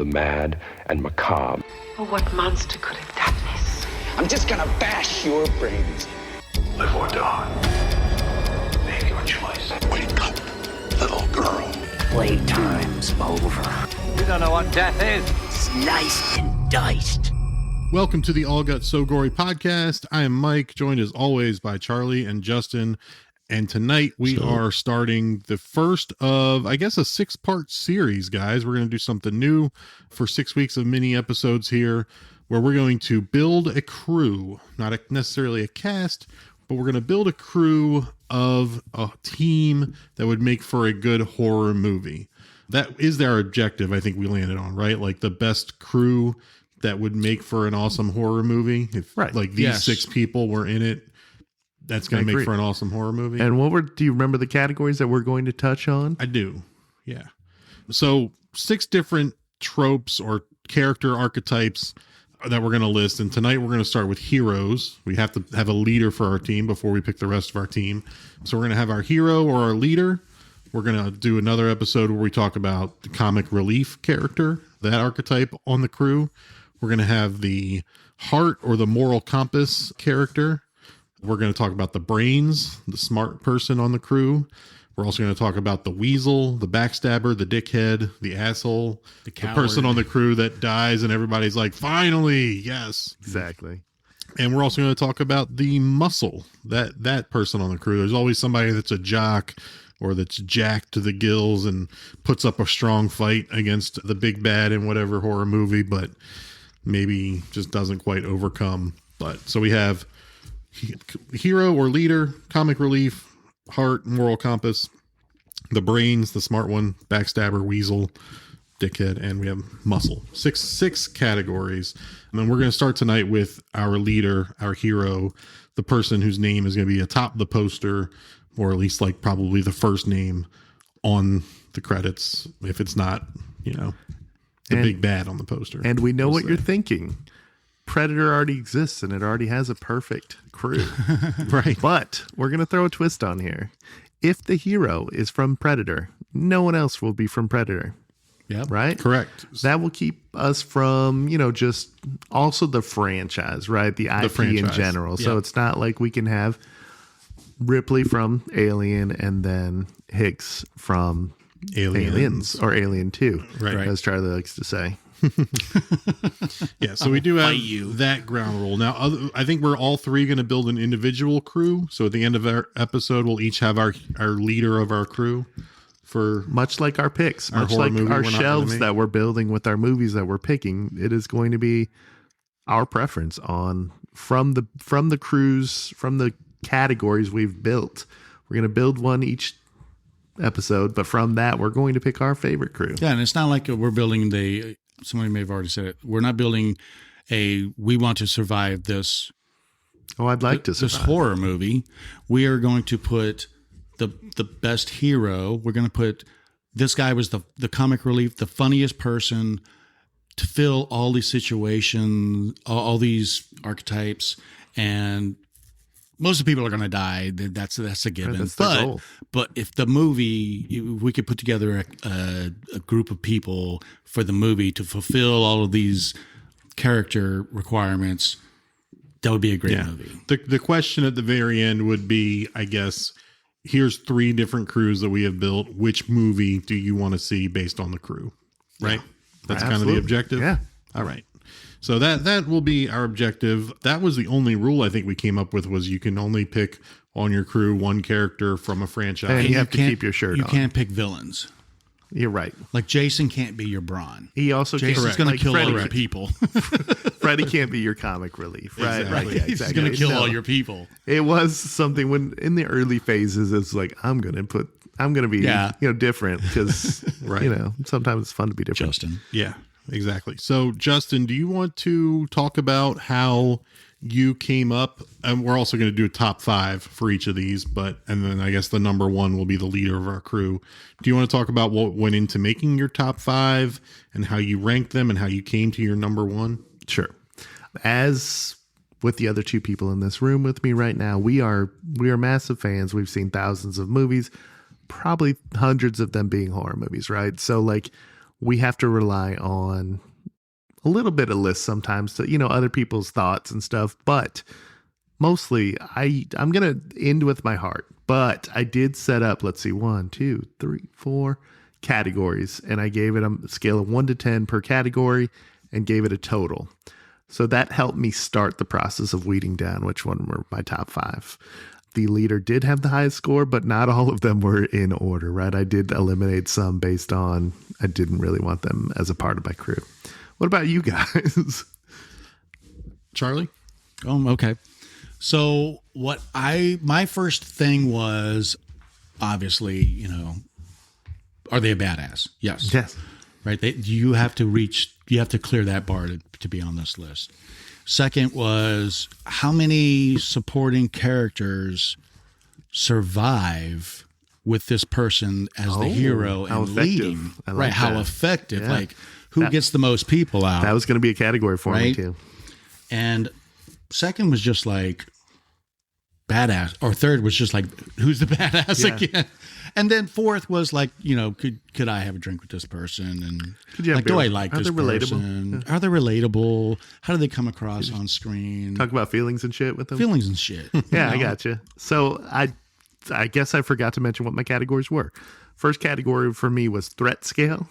the mad and macabre. Oh, what monster could have done this? I'm just gonna bash your brains. Live or die. Make your choice. Wake up, little girl. Playtime's over. You don't know what death is. Sliced and diced. Welcome to the All Guts So Gory podcast. I am Mike, joined as always by Charlie and Justin. And tonight we are starting the first of, I guess, a 6-part series, guys. We're going to do something new for 6 weeks of mini episodes here, where we're going to build a crew, not necessarily a cast, but we're going to build a crew of a team that would make for a good horror movie. That is our objective. I think we landed on, right? Like the best crew that would make for an awesome horror movie. If like these 6 people were in it, that's going to make for an awesome horror movie. And do you remember the categories that we're going to touch on? I do. Yeah. So 6 different tropes or character archetypes that we're going to list. And tonight we're going to start with heroes. We have to have a leader for our team before we pick the rest of our team. So we're going to have our hero or our leader. We're going to do another episode where we talk about the comic relief character, that archetype on the crew. We're going to have the heart or the moral compass character. We're going to talk about the brains, the smart person on the crew. We're also going to talk about the weasel, the backstabber, the dickhead, the asshole, the person on the crew that dies and everybody's like, finally, yes. Exactly. And we're also going to talk about the muscle, that person on the crew. There's always somebody that's a jock or that's jacked to the gills and puts up a strong fight against the big bad in whatever horror movie, but maybe just doesn't quite overcome. But so we have hero or leader, comic relief, heart, moral compass, the brains, the smart one, backstabber, weasel, dickhead, and we have muscle. Six categories. And then we're going to start tonight with our leader, our hero, the person whose name is going to be atop the poster, or at least like probably the first name on the credits, if it's not, the big bad on the poster. And we know what you're thinking. Predator already exists and it already has a perfect crew. Right. But we're going to throw a twist on here. If the hero is from Predator, no one else will be from Predator. Yeah. Right? Correct. That will keep us from, just also the franchise, right? The IP in general. Yep. So it's not like we can have Ripley from Alien and then Hicks from Aliens or Alien 2, right? As Charlie likes to say. Yeah, so we do have that ground rule. Now, I think we're all three going to build an individual crew. So at the end of our episode, we'll each have our leader of our crew for much like our picks, much like our shelves that we're building with our movies that we're picking. It is going to be our preference on from the crews, from the categories we've built. We're going to build one each episode, but from that, we're going to pick our favorite crew. Yeah, and it's not like we're building somebody may have already said it. We're not building we want to survive this. Oh, I'd like to survive this horror movie. We are going to put the best hero. We're going to put this guy was the comic relief, the funniest person to fill all these situations, all these archetypes, and most of the people are going to die. That's a given. That's the goal. But if the movie, if we could put together a group of people for the movie to fulfill all of these character requirements, that would be a great movie. The question at the very end would be, I guess, here's 3 different crews that we have built. Which movie do you want to see based on the crew? Right? Yeah. That's kind of the objective? Yeah. All right. So that will be our objective. That was the only rule I think we came up with, was you can only pick on your crew one character from a franchise. And you have to keep your shirt on. You can't pick villains. You're right. Like Jason can't be your Braun. He also Jason's going to kill all your people. Freddy can't be your comic relief, right? Exactly. Right. Yeah, exactly. He's going to kill all your people. It was something when in the early phases, it's like I'm going to be different because sometimes it's fun to be different. Justin. Yeah. Exactly. So, Justin, do you want to talk about how you came up? And we're also going to do a top 5 for each of these, and then I guess the number 1 will be the leader of our crew. Do you want to talk about what went into making your top 5 and how you ranked them and how you came to your number 1? Sure. As with the other 2 people in this room with me right now, we are massive fans. We've seen thousands of movies, probably hundreds of them being horror movies, right? So like we have to rely on a little bit of lists sometimes to, other people's thoughts and stuff. But mostly I'm going to end with my heart. But I did set up, let's see, 1, 2, 3, 4 categories. And I gave it a scale of 1 to 10 per category and gave it a total. So that helped me start the process of weeding down which one were my top 5. The leader did have the highest score, but not all of them were in order, right? I did eliminate some based on I didn't really want them as a part of my crew. What about you guys? Charlie? Okay. So my first thing was obviously, are they a badass? Yes. Yes. Right. You have to clear that bar to be on this list. Second was how many supporting characters survive with this person as the hero and leading. Right. How effective. Yeah. Like who gets the most people out. That was going to be a category for me too. And second was just like badass, or third was just like, who's the badass again? And then fourth was like, could I have a drink with this person? And like, do I like this person? Yeah. Are they relatable? How do they come across on screen? Talk about feelings and shit with them. Feelings and shit. Yeah, I got you. So I guess I forgot to mention what my categories were. First category for me was threat scale.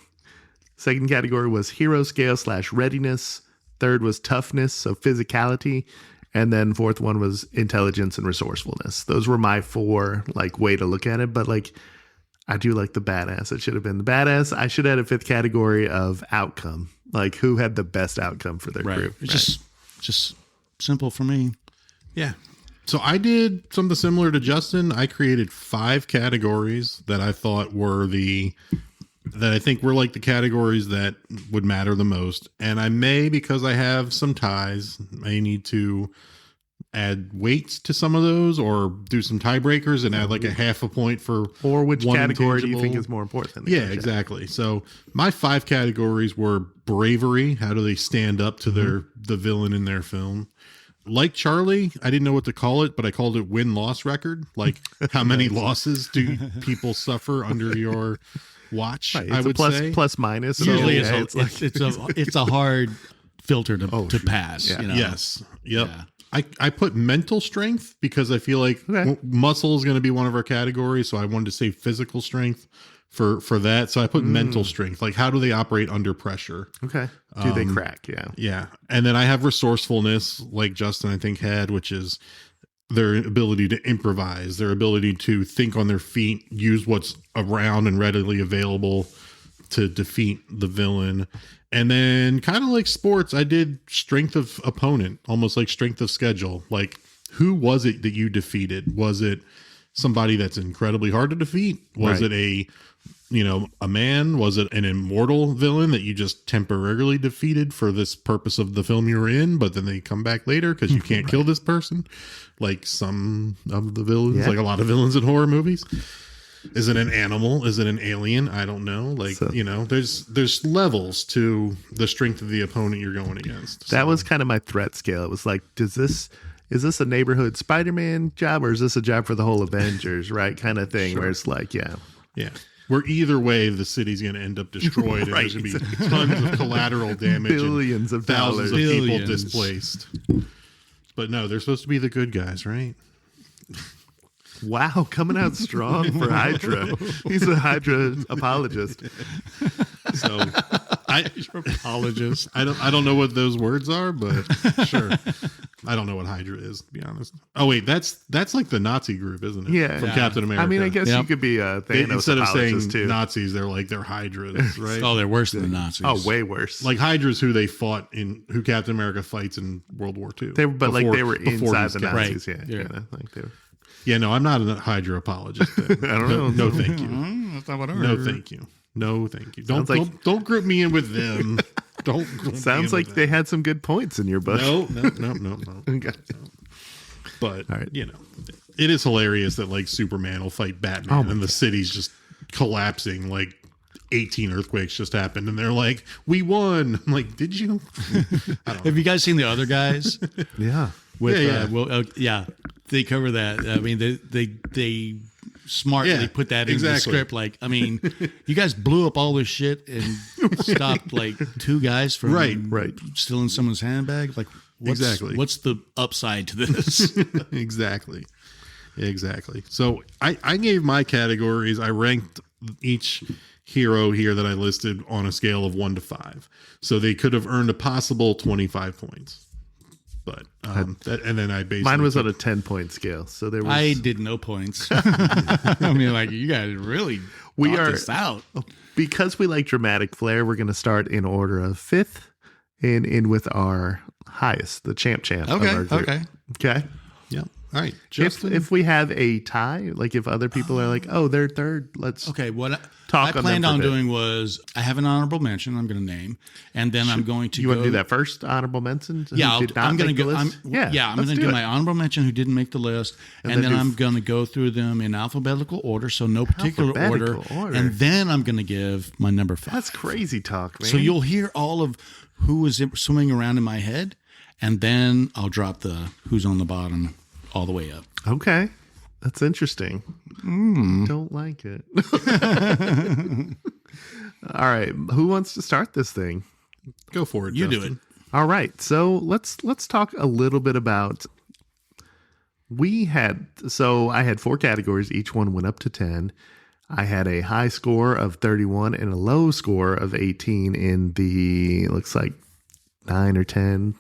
Second category was hero scale / readiness. Third was toughness, so physicality. And then fourth one was intelligence and resourcefulness. Those were my 4 way to look at it. But I do like the badass. It should have been the badass. I should have had a 5th category of outcome. Like who had the best outcome for their group. It's just simple for me. Yeah. So I did something similar to Justin. I created 5 categories that I thought were that I think were like the categories that would matter the most. And I may, because I have some ties, may need to add weights to some of those or do some tiebreakers and add like a half a point for or which category do you think is more important? Yeah, exactly. So my 5 categories were bravery. How do they stand up to the villain in their film? Like Charlie, I didn't know what to call it, but I called it win-loss record. Like how many losses do people suffer under your watch? Right, I would say plus minus. Usually it's a hard filter to pass. Yeah. Yes. Yep. Yeah. I put mental strength because I feel like muscle is going to be one of our categories. So I wanted to say physical strength for that. So I put mental strength. Like how do they operate under pressure? Okay. Do they crack? Yeah. Yeah. And then I have resourcefulness, like Justin I think had, which is their ability to improvise, their ability to think on their feet, use what's around and readily available to defeat the villain. And then kind of like sports, I did strength of opponent, almost like strength of schedule. Like who was it that you defeated? Was it somebody that's incredibly hard to defeat? Was it a man? Was it an immortal villain that you just temporarily defeated for this purpose of the film you were in, but then they come back later because you can't kill this person? Like some of the villains, like a lot of villains in horror movies. Is it an animal? Is it an alien? I don't know. There's levels to the strength of the opponent you're going against. That was kind of my threat scale. It was like, is this a neighborhood Spider-Man job or is this a job for the whole Avengers, right? Kind of thing. Sure. Where it's like, yeah. Where either way, the city's going to end up destroyed. And there's going to be tons of collateral damage. Billions of thousands dollars. of people displaced. But no, they're supposed to be the good guys, right? Wow, coming out strong for Hydra. He's a Hydra apologist. So apologist. I don't know what those words are, but sure. I don't know what Hydra is, to be honest. Oh wait, that's like the Nazi group, isn't it? Yeah, from Captain America. I mean, I guess you could be a Thanos instead of saying too. Nazis, they're like they're Hydras, right? Oh, they're worse than the Nazis. Oh, way worse. Like Hydra's who they fought who Captain America fights in World War II. They were inside the Nazis. Right. Yeah. Like they were. Yeah, no, I'm not a Hydra apologist. I don't know. No, thank you. That's not what I heard. No, thank you. No, thank you. Don't group me in with them. Don't. Sounds like they had some good points in your book. No. Okay. But it is hilarious that like Superman will fight Batman and the city's just collapsing. Like 18 earthquakes just happened, and they're like, "We won." I'm like, "Did you?" Have you guys seen the other guys? Yeah. They cover that. I mean, they smartly put that in the script. Like, I mean, you guys blew up all this shit and stopped like 2 guys from stealing someone's handbag. Like, what's the upside to this? Exactly. So I gave my categories. I ranked each hero here that I listed on a scale of 1 to 5. So they could have earned a possible 25 points. But and then I basically mine was on a 10-point scale. So there was I did no points. I mean, like, you guys really this out. Because we like dramatic flair, we're going to start in order of 5th and in with our highest, the champ. Okay. Okay. Yeah. All right. If we have a tie, like if other people are like, oh, they're third, let's what I planned on doing was I have an honorable mention I'm going to name, and then I'm going to want to do that first, honorable mention? Yeah, I'm going to go. I'm going to do my honorable mention who didn't make the list, and then I'm going to go through them in alphabetical order, so no particular order, and then I'm going to give my number 5. That's crazy talk, man. So you'll hear all of who is swimming around in my head, and then I'll drop the who's on the bottom all the way up. Okay. That's interesting. Don't like it. All right. Who wants to start this thing? Go for it. You Justin. do it. All right. So let's talk a little bit about I had 4 categories. Each one went up to 10. I had a high score of 31 and a low score of 18 in the looks like 9 or 10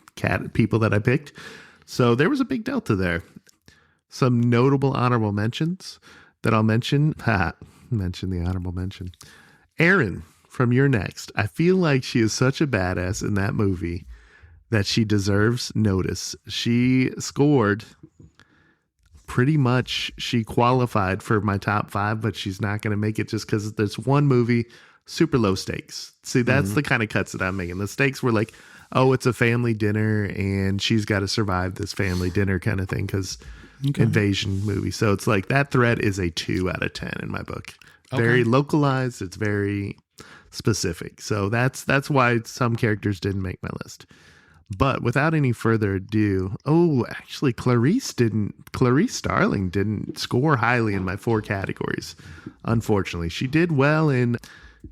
people that I picked. So there was a big delta there. Some notable honorable mentions that I'll mention. Mention the honorable mention. Erin from You're Next. I feel like she is such a badass in that movie that she deserves notice. She scored pretty much, she qualified for my top 5, but she's not going to make it just because there's one movie, super low stakes. See, that's the kind of cuts that I'm making. The stakes were like, oh, it's a family dinner and she's got to survive this family dinner kind of thing because invasion movie. So it's like that threat is a 2 out of 10 in my book. Very localized. It's very specific. So that's why some characters didn't make my list. But without any further ado, actually Clarice Starling didn't score highly in my 4 categories. Unfortunately, she did well in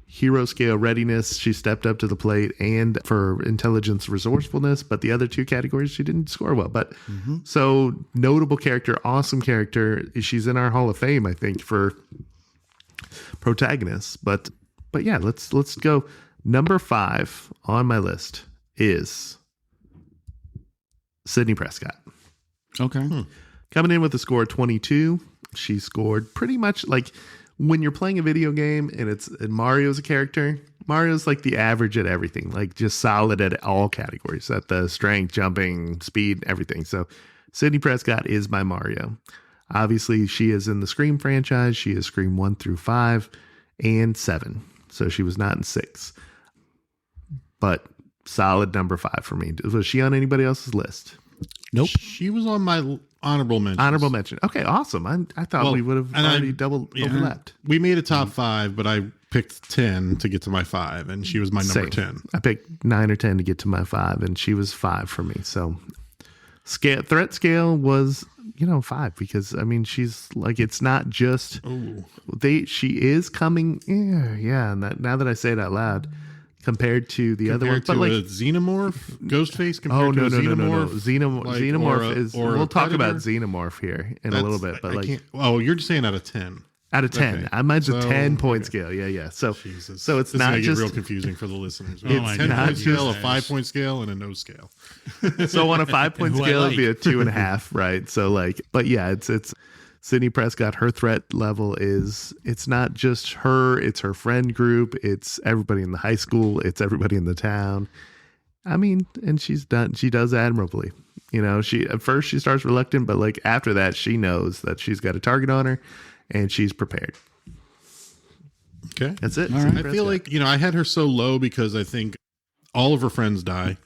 hero scale readiness. She stepped up to the plate and for intelligence resourcefulness, but the other 2 categories she didn't score well. But so notable character, awesome character. She's in our Hall of Fame, I think, for protagonists. But yeah, let's go. Number 5 on my list is Sidney Prescott. Okay. Coming in with a score of 22. She scored pretty much like when you're playing a video game and Mario's a character, Mario's like the average at everything, like just solid at all categories, at the strength, jumping, speed, everything. So Sidney Prescott is my Mario. Obviously, she is in the Scream franchise. She is Scream 1 through 5 and 7. So she was not in 6. But solid number 5 for me. Was she on anybody else's list? Nope. She was on my honorable mention. Honorable mention. Okay, awesome. I thought we would have already overlapped. We made a top 5, but I picked 10 to get to my 5, and she was my number 10. I picked 9 or 10 to get to my 5, and she was 5 for me. So threat scale was 5 because I mean she's like, it's not just she is coming. Yeah. And now that I say it out loud. Compared to the other one, but like a xenomorph, Ghostface compared to a xenomorph. Xenomorph is. We'll talk about xenomorph here in a little bit, but you're just saying out of 10. Out of 10, okay. I might a 10-point scale. Yeah. So it's not just real confusing for the listeners. It's 10-point scale, a 5-point scale, and a no scale. So on a 5-point scale, it'd be a 2.5, right? So but yeah, it's. Sidney Prescott, her threat level it's not just her, it's her friend group, it's everybody in the high school, it's everybody in the town. I mean, and she does admirably. At first she starts reluctant, but like after that, she knows that she's got a target on her and she's prepared. Okay. That's it. Right. I feel like, I had her so low because I think all of her friends die.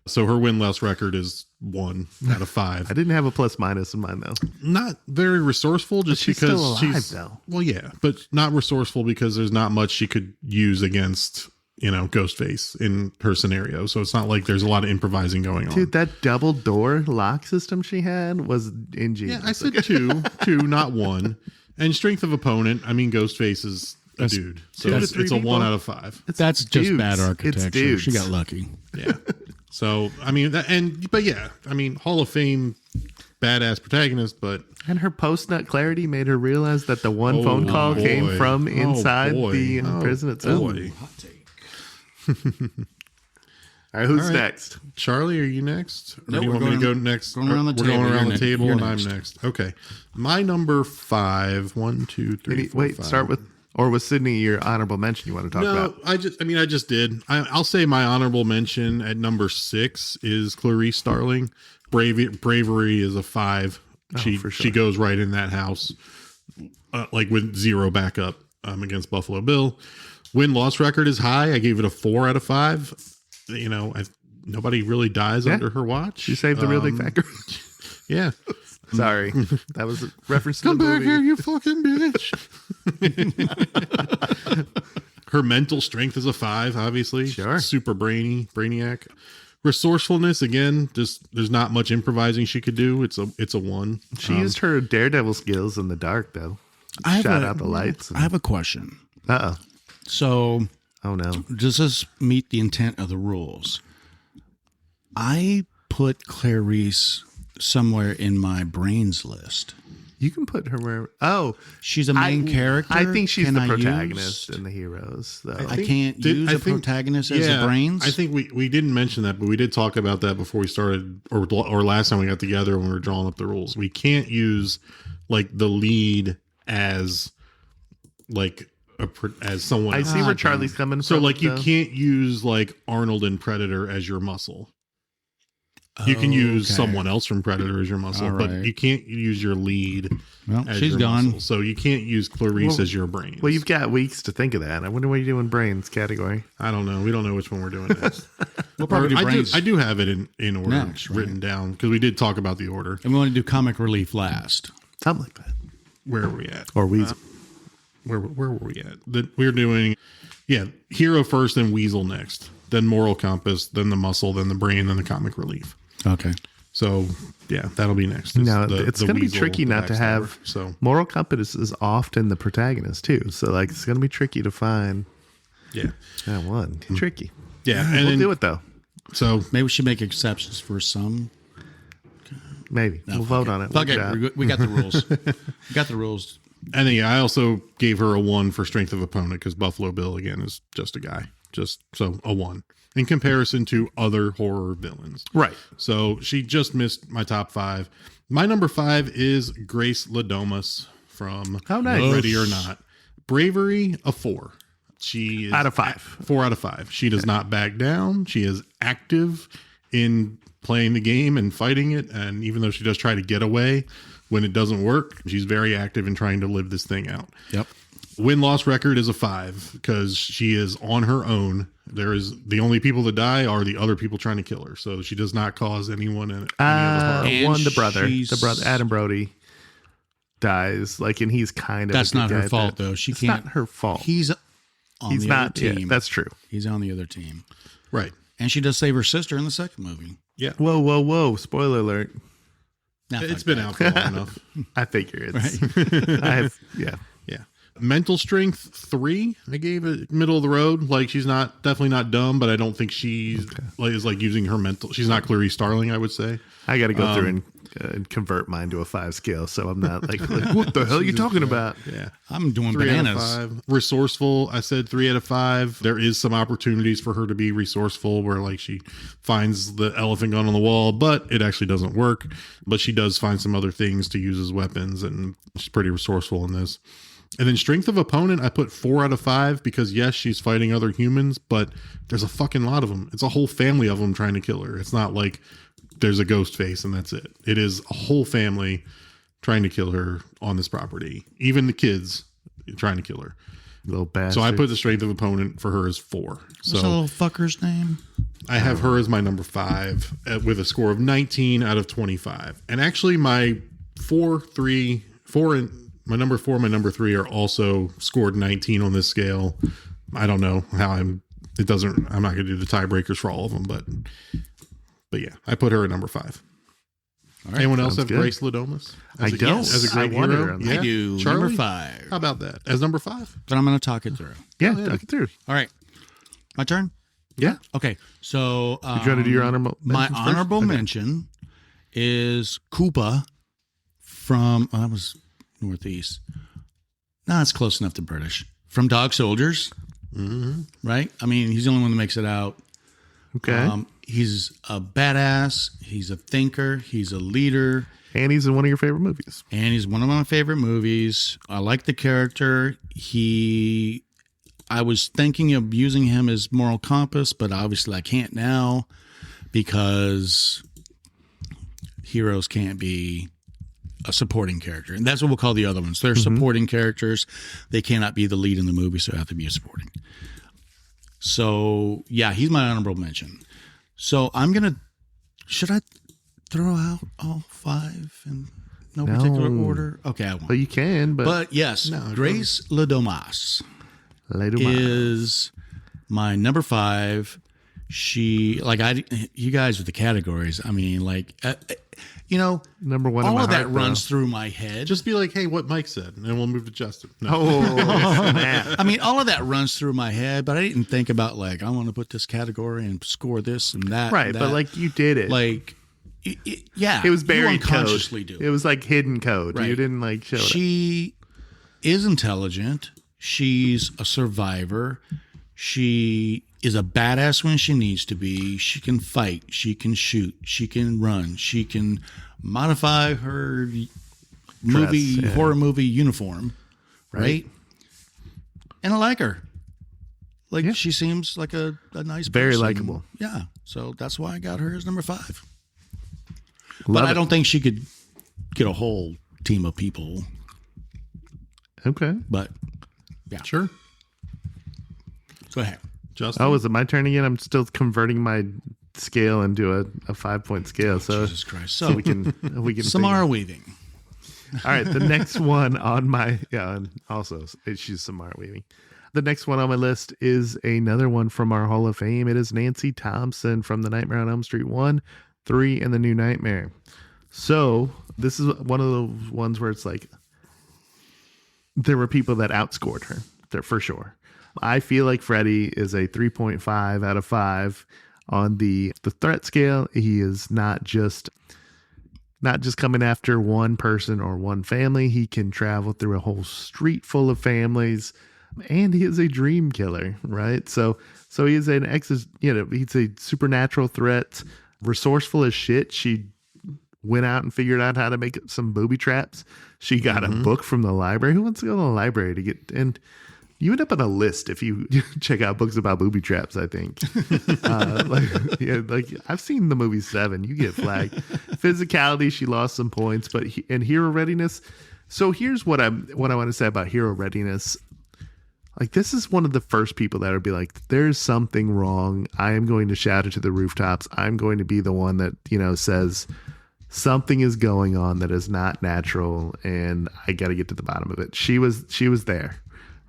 So her win-loss record is 1 out of 5. I didn't have a plus minus in mine though. Not very resourceful, just she's because still alive, though. Well, yeah, but not resourceful because there's not much she could use against Ghostface in her scenario. So it's not like there's a lot of improvising going on. Dude, that double door lock system she had was ingenious. Yeah, I said 2, not 1. And strength of opponent, I mean, Ghostface is a dude. So it's a 1 out of 5. That's just bad architecture. She got lucky. Yeah. So, I mean, but yeah, I mean, Hall of Fame badass protagonist, but. And her post-nut clarity made her realize that the one phone call came from inside the prison itself. Hot take. All right, who's next? Charlie, are you next? Or No, do you want me to go next? Going around the table. We're going around the table, You're and next. I'm next. Okay. My number 5. 1, 2, 3, 4, Wait, 5. start with, or was Sydney your honorable mention you want to talk about? I just did. I'll say my honorable mention at number 6 is Clarice Starling. Bravery is a 5. For sure. She goes right in that house, like with 0 backup against Buffalo Bill. Win-loss record is high. I gave it a 4 out of 5. You know, nobody really dies under her watch. She saved the real big factor. Yeah. Sorry. That was a reference to Come the back movie. here, you fucking bitch. Her mental strength is a 5, obviously. Sure. Super brainiac. Resourcefulness, again, just there's not much improvising she could do. It's a 1. She used her daredevil skills in the dark, though. Shot out the lights. I have a question. Uh-oh. So, Oh, no. does this meet the intent of the rules? I put Clarice somewhere in my brains list. You can put her where... Oh. She's a main character. I think she's Can the I protagonist use- in the heroes, though. I can't use a protagonist as a brains. I think we didn't mention that, but we did talk about that before we started, or last time we got together when we were drawing up the rules. We can't use like the lead as like as someone. I see where Charlie's coming from. So like you though. can't use like Arnold in Predator as your muscle. You can use someone else from Predator as your muscle, but you can't use your lead. Well, as she's your gone. muscle. So you can't use Clarice as your brains. Well, you've got weeks to think of that. I wonder what you do in brains category. I don't know. We don't know which one we're doing next. We'll probably do brains. I do have it in order Next, right? written down because we did talk about the order. And we want to do comic relief last. Something like that. Where are we at? Or weasel. Where were we at? We're doing, hero first, then weasel next, then moral compass, then the muscle, then the brain, then the comic relief. Okay. So that'll be next. Now, it's going to be tricky not to have. So moral compass is often the protagonist too. So like it's going to be tricky to find. That one tricky. Yeah, and we'll do it though. So maybe we should make exceptions for some. Maybe we'll vote on it. Okay, we got the rules. We got the rules. And then I also gave her a 1 for strength of opponent because Buffalo Bill again is just a guy, so a 1 in comparison to other horror villains. Right. So she just missed my top 5. My number 5 is Grace Ladomas from Ready or Not. Bravery, a 4. She is out of 5. 4 out of 5. She does not back down. She is active in playing the game and fighting it. And even though she does try to get away when it doesn't work, she's very active in trying to live this thing out. Yep. Win-loss record is a 5 because she is on her own. There is the only people that die are the other people trying to kill her. So she does not cause anyone any other harm. The brother, Adam Brody dies. Like, and he's kind of that's not her fault though. She can't. Not her fault. He's the other team. Yeah, that's true. He's on the other team, right? And she does save her sister in the second movie. Yeah. Whoa! Spoiler alert. It's been out for long enough. I figure it's. Yeah. Mental strength 3. I gave it middle of the road. Like she's definitely not dumb, but I don't think she's is like using her mental. She's not Clarice Starling, I would say. I got to go through and convert mine to a 5 scale, so I'm not like what the hell are you talking about? Yeah, I'm doing 3 bananas. out of 5. Resourceful, I said 3 out of 5. There is some opportunities for her to be resourceful, where like she finds the elephant gun on the wall, but it actually doesn't work. But she does find some other things to use as weapons, and she's pretty resourceful in this. And then strength of opponent, I put 4 out of 5 because yes, she's fighting other humans, but there's a fucking lot of them. It's a whole family of them trying to kill her. It's not like there's a ghost face and that's it. It is a whole family trying to kill her on this property. Even the kids trying to kill her. Little bastard. So I put the strength of opponent for her as 4. So what's the little fucker's name? I have her as my number 5 with a score of 19 out of 25. And actually my my number 4, my number 3 are also scored 19 on this scale. I don't know how I'm not going to do the tiebreakers for all of them, but yeah, I put her at number 5. All right. Anyone else have good. Grace Ladomas? I don't. As a great I wonder hero? on I do. Charlie? Number 5. How about that? As number 5? Then I'm going to talk it through. Yeah, talk it through. All right. My turn? Yeah. Okay. So You trying to do your honorable my mentions first? honorable Okay. mention is Koopa from, that was Northeast. No, that's close enough to British. From Dog Soldiers. Mm-hmm. Right? I mean, he's the only one that makes it out. Okay. He's a badass. He's a thinker. He's a leader. And he's in one of your favorite movies. And he's one of my favorite movies. I like the character. I was thinking of using him as moral compass, but obviously I can't now because heroes can't be a supporting character. And that's what we'll call the other ones. They're supporting characters. They cannot be the lead in the movie, so they have to be a supporting. So, yeah, he's my honorable mention. So should I throw out all 5 in no particular order? Okay, I won't. But you can, But yes, Grace Ladomas is my number 5. She, you guys with the categories, I mean, number 1 all in my of that heart, runs through my head. Just be like, hey, what Mike said, and we'll move to Justin. No. Oh, snap. I mean, all of that runs through my head, but I didn't think about I want to put this category and score this and that. Right, and but that. you did it. Yeah, it was you buried unconsciously code. do. It was like hidden code. Right. You didn't show it. She is intelligent. She's a survivor. She is a badass when she needs to be. She can fight. She can shoot. She can run. She can modify her horror movie uniform, right? And I like her. She seems like a nice person. Very likable. Yeah. So that's why I got her as number 5. Love But I it. don't think she could get a whole team of people. Okay. But yeah. Sure. Go ahead. Justin? Oh, is it my turn again? I'm still converting my scale into a 5-point scale. So Jesus Christ. so we can Samara Weaving. All right, the next one on my and also she's Samara Weaving. The next one on my list is another one from our Hall of Fame. It is Nancy Thompson from The Nightmare on Elm Street 1, 3, and The New Nightmare. So this is one of those ones where it's there were people that outscored her, there for sure. I feel like Freddy is a 3.5 out of 5 on the threat scale. He is not just coming after one person or one family. He can travel through a whole street full of families, and he is a dream killer, right? So he is he's a supernatural threat, resourceful as shit. She went out and figured out how to make some booby traps. She got a book from the library. Who wants to go to the library to get and you end up on a list if you check out books about booby traps, I think. I've seen the movie 7. You get flagged. Physicality, she lost some points, but and hero readiness. So here's what I want to say about hero readiness. This is one of the first people that would be like, there's something wrong. I am going to shout it to the rooftops. I'm going to be the one that, says something is going on that is not natural, and I got to get to the bottom of it. She was there.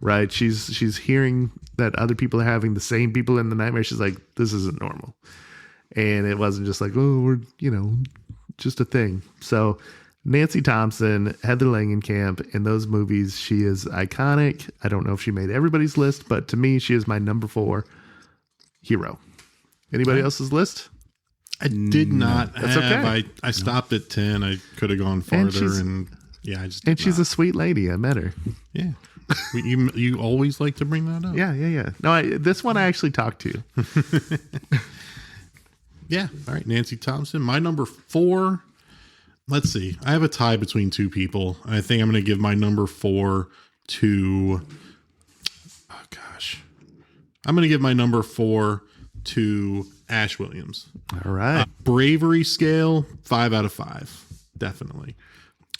Right. She's hearing that other people are having the same people in the nightmare. She's like, this isn't normal. And it wasn't just we're, just a thing. So Nancy Thompson, Heather Langenkamp, in those movies, she is iconic. I don't know if she made everybody's list, but to me, she is my number 4 hero. Anybody else's list? I did not. That's okay. I stopped at 10. I could have gone farther. And yeah, I just. And she's a sweet lady. I met her. Yeah. You always like to bring that up. Yeah. No, this one I actually talked to. Yeah. All right. Nancy Thompson. My number 4. Let's see. I have a tie between 2 people. I think I'm going to give my number 4 to. Oh, gosh. I'm going to give my number 4 to Ash Williams. All right. Bravery scale, 5 out of 5. Definitely.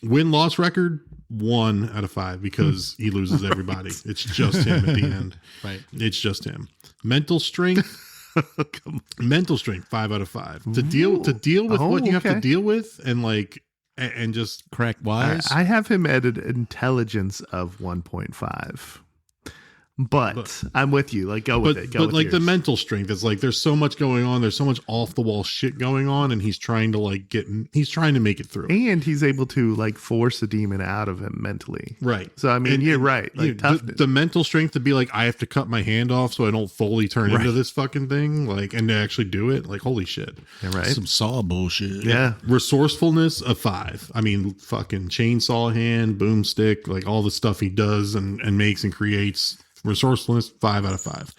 Win-loss record, 1 out of 5 because he loses everybody. It's just him at the end. Right. It's just him. Mental strength. 5 out of 5. To deal with what you have to deal with and just correct wise. I have him at an intelligence of 1.5. But I'm with you. Like, go with it. But like yours. The mental strength is like there's so much going on. There's so much off the wall shit going on, and he's trying to make it through. And he's able to like force a demon out of him mentally. Right. So I mean, you're right. Like the mental strength to be like, I have to cut my hand off so I don't fully turn into this fucking thing. Like, and to actually do it. Like, holy shit. Yeah, right. Some Saw bullshit. Yeah. Resourcefulness, a 5. I mean, fucking chainsaw hand, boomstick, like all the stuff he does and makes and creates. Resourcefulness, 5 out of 5.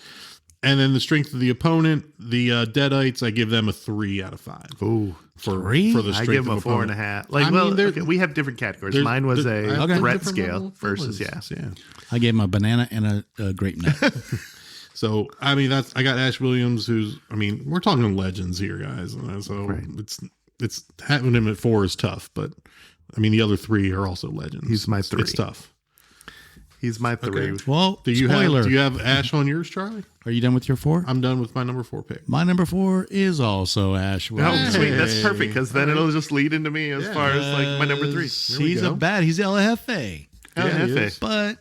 And then the strength of the opponent, the Deadites, I give them a 3 out of 5. Ooh, for the strength I give them a of 4.5. Like, we have different categories. Mine was a threat scale versus yeah. I gave him a banana and a grape nut. So I mean, I got Ash Williams, who's we're talking legends here, guys. So it's having him at 4 is tough, but I mean the other 3 are also legends. He's my 3. It's tough. He's my 3. Okay. Well, do you have Ash on yours, Charlie? Are you done with your 4? I'm done with my number 4 pick. My number 4 is also Ash. Oh, sweet. That's perfect because then it'll just lead into me as far as like my number 3. He's he's El Jefe. But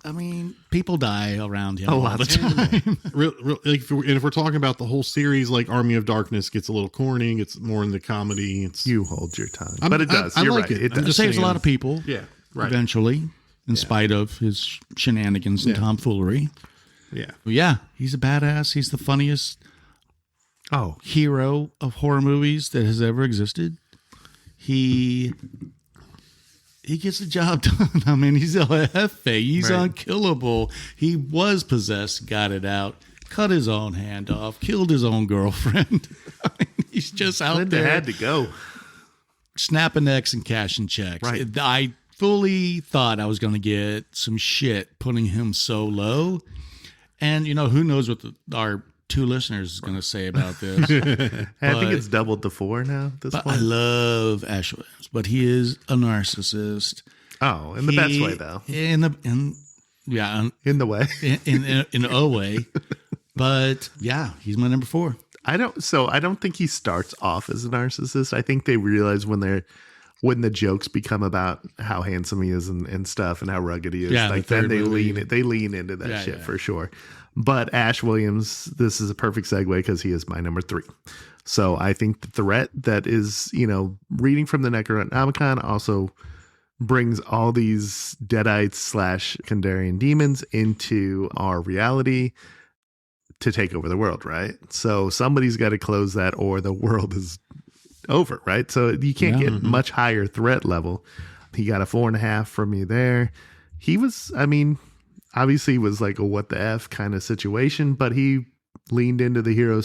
I mean, people die around him a lot of time. If we're talking about the whole series, like Army of Darkness gets a little corny, gets more in the comedy. You hold your tongue, but it does. You're right. It saves a lot of people. Yeah, right. Eventually. In spite of his shenanigans and tomfoolery. Yeah. But yeah, he's a badass. He's the funniest hero of horror movies that has ever existed. He gets the job done. I mean, he's El Jefe. He's unkillable. He was possessed, got it out, cut his own hand off, killed his own girlfriend. I mean, he's just out Linda there. Had to go. Snapping necks and cashing checks. Right. I fully thought I was going to get some shit putting him so low. And, who knows what our 2 listeners is going to say about this. I think it's doubled to 4 now at this point. I love Ash Williams, but he is a narcissist. Oh, in the best way, though. In the way. In a way. But, yeah, he's my number 4. I don't think he starts off as a narcissist. I think they realize when the jokes become about how handsome he is and stuff and how rugged he is, like then they lean into that shit for sure. But Ash Williams, this is a perfect segue because he is my number 3. So I think the threat that is, reading from the Necronomicon also brings all these Deadites / Kandarian demons into our reality to take over the world, right? So somebody's got to close that or the world is over, right? So you can't get much higher threat level. He got a 4.5 from me there. He was, obviously was like a what the F kind of situation, but he leaned into the hero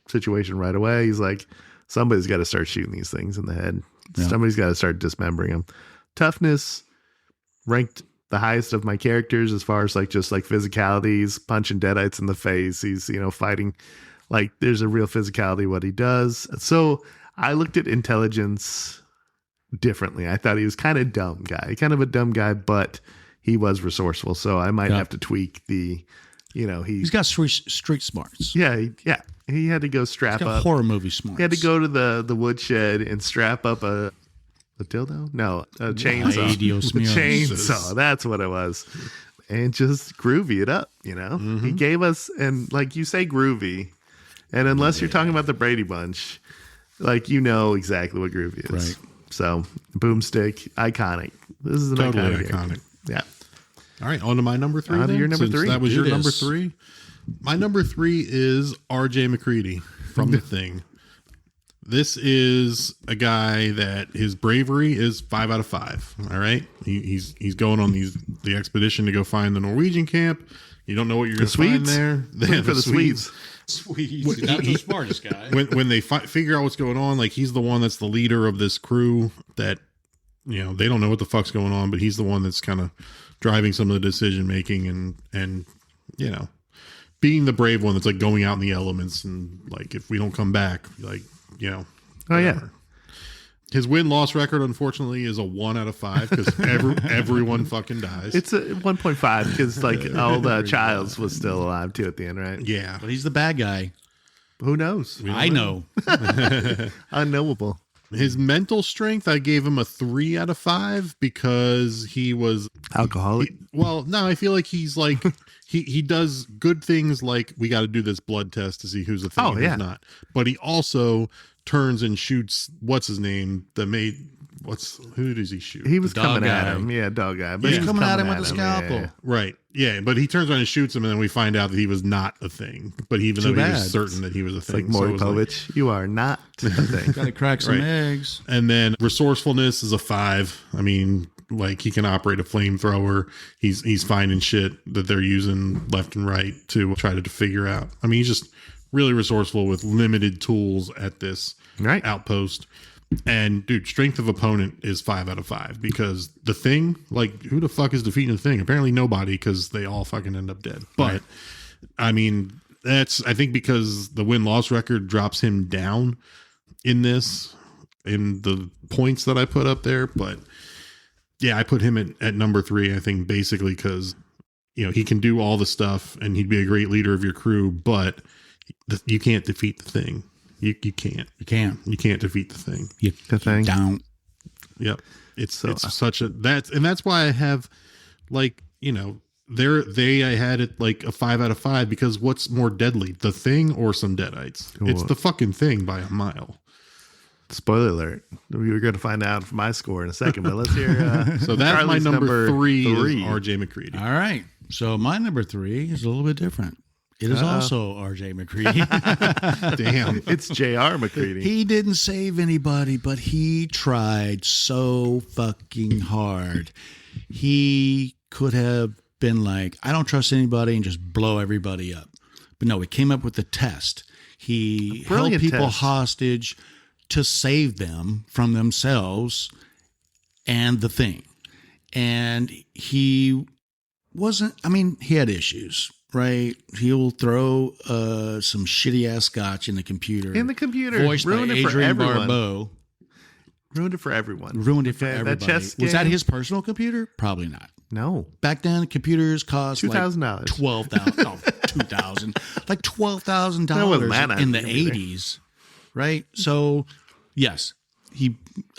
situation right away. He's like, somebody's got to start shooting these things in the head. Yeah. Somebody's got to start dismembering them. Toughness ranked the highest of my characters as far as just physicality. He's punching Deadites in the face. He's, fighting. Like there's a real physicality what he does. So I looked at intelligence differently. I thought he was kind of a dumb guy, but he was resourceful. So I might have to tweak the, he's got street smarts. Yeah. He had to go strap up horror movie smarts. He had to go to the woodshed and strap up a dildo? No, a chainsaw. Chainsaw. That's what it was. And just groovy it up, He gave us, and like you say, groovy. And unless you're talking about the Brady Bunch, exactly what groovy is. Right. So, boomstick, iconic. This is an totally iconic. Yeah. All right, on to my number 3. On to your number 3. That was your number 3. My number 3 is R.J. McCready from The Thing. This is a guy that his bravery is 5 out of 5. All right, he's going on the expedition to go find the Norwegian camp. You don't know what you're going to find there. For the Swedes. He's not the smartest guy. When they figure out what's going on, like he's the one that's the leader of this crew that, they don't know what the fuck's going on, but he's the one that's kind of driving some of the decision making and being the brave one that's like going out in the elements and like if we don't come back, like whatever. Oh yeah. His win-loss record, unfortunately, is a 1 out of 5 because everyone fucking dies. It's a 1.5 because all the Childs was still alive too at the end, right? Yeah, but he's the bad guy. Who knows? I know. Unknowable. His mental strength, I gave him a 3 out of 5 because he was alcoholic. No, I feel like he's like he does good things, like we got to do this blood test to see who's a thing and who's not. But he also turns and shoots what's his name, who does he shoot? He was coming at him. Yeah, dog guy. But he's coming at him with a scalpel. Yeah. Right. Yeah, but he turns around and shoots him, and then we find out that he was not a thing. But even though he was certain that he was a thing. Like Maury Povich, you are not a thing. Got to crack some eggs. And then resourcefulness is a 5. I mean, like, he can operate a flamethrower. He's finding shit that they're using left and right to try to figure out. I mean, he's just really resourceful with limited tools at this outpost. And dude, strength of opponent is 5 out of 5 because the thing, like, who the fuck is defeating the thing? Apparently nobody, because they all fucking end up dead. But I mean, I think because the win-loss record drops him down in the points that I put up there. But yeah, I put him at number 3, I think, basically because, you know, he can do all the stuff and he'd be a great leader of your crew, but you can't defeat the thing. You can't. You can't defeat the thing. The thing. Down. Yep. It's such a that's why I have, like, you know, I had it like a 5 out of 5 because what's more deadly, the thing or some deadites? Cool. It's the fucking thing by a mile. Spoiler alert. We were going to find out from my score in a second, but let's hear. So that's Charlie's my number 3 is RJ McCready. All right. So my number 3 is a little bit different. It is also R.J. McCready. Damn. It's J.R. McCready. He didn't save anybody, but he tried so fucking hard. He could have been like, I don't trust anybody, and just blow everybody up. But no, he came up with the test. He held people hostage to save them from themselves and the thing. And he wasn't, I mean, he had issues. Right, he'll throw some shitty ass scotch in the computer. Voiced by Adrian Barbeau. Ruined it for everyone. Everybody. Was that his personal computer? Probably not. No. Back then, computers cost $2,000. Like $12,000. No, $2,000. Like $12,000 in the '80s. Right. So, yes,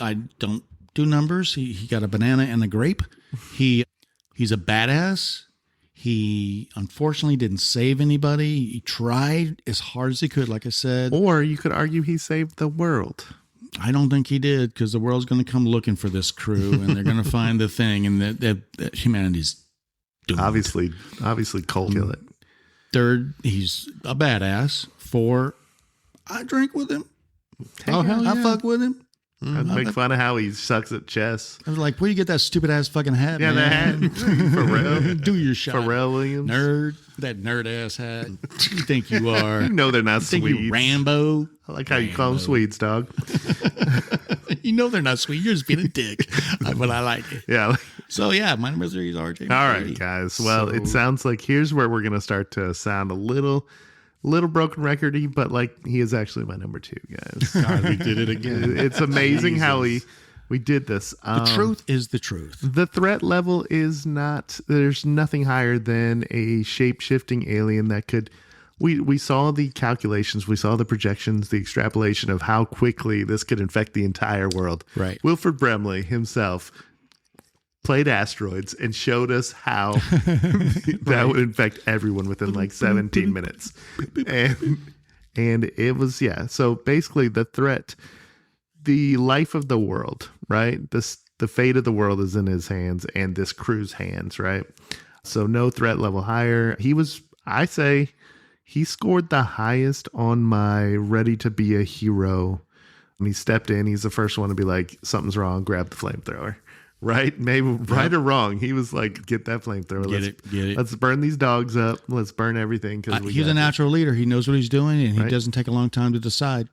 I don't do numbers. He got a banana and a grape. He's a badass. He unfortunately didn't save anybody. He tried as hard as he could, like I said. Or you could argue he saved the world. I don't think he did, because the world's going to come looking for this crew, and they're going to find the thing, and that humanity's doomed. Obviously, Cole killed it. 3rd, he's a badass. 4, I drink with him. Hell yeah. I fuck with him. I'd make fun of how he sucks at chess. I was like, where do you get that stupid ass fucking hat? Yeah, man? the hat. Pharrell. Do your shot. Pharrell Williams. Nerd. That nerd ass hat. You think you are. You know they're not you think Swedes. You Rambo. I like how you call them Swedes, dog. You know they're not sweet. You're just being a dick. But I like it. Yeah. So, yeah, my number 3 is RJ. All right, guys. Well, it sounds like here's where we're going to start to sound a little broken recordy, but like he is actually my number 2, guys. God, we did it again. It's amazing how we did this. The truth is the truth. The threat level is not, there's nothing higher than a shape-shifting alien that could, we saw the calculations, we saw the projections, the extrapolation of how quickly this could infect the entire world. Right. Wilford Brimley himself played asteroids and showed us how that would infect everyone within like 17 minutes. And it was, yeah. So basically the threat, the life of the world, right? The fate of the world is in his hands and this crew's hands, right? So no threat level higher. He scored the highest on my ready to be a hero. And he stepped in. He's the first one to be like, something's wrong. Grab the flamethrower. Right? Maybe right or wrong. He was like, get that flamethrower. Get it. Let's burn these dogs up. Let's burn everything. He's a natural leader. He knows what he's doing, and he doesn't take a long time to decide.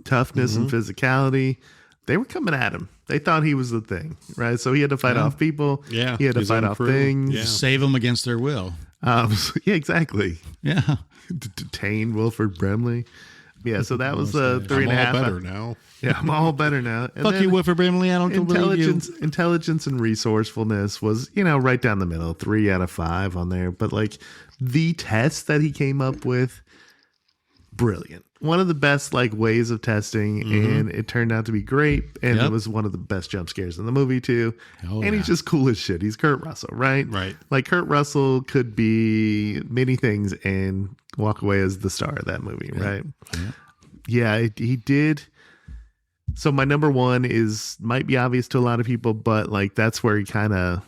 Toughness and physicality. They were coming at him. They thought he was the thing, right? So he had to fight off people. Yeah. He had to fight off things. Yeah. Save them against their will. Yeah, exactly. Yeah. Detain Wilford Brimley. Yeah, so that was 3.5. I'm all better now. Yeah, I'm all better now. And fuck you, Wilford Brimley. I don't believe you. Intelligence and resourcefulness was, right down the middle. 3 out of 5 on there. But like the test that he came up with, brilliant. one of the best like ways of testing, and it turned out to be great. And it was one of the best jump scares in the movie too. And he's just cool as shit. He's Kurt Russell, right? Right. Like Kurt Russell could be many things and walk away as the star of that movie, right? Yeah, he did. So my number one might be obvious to a lot of people, but like that's where he kind of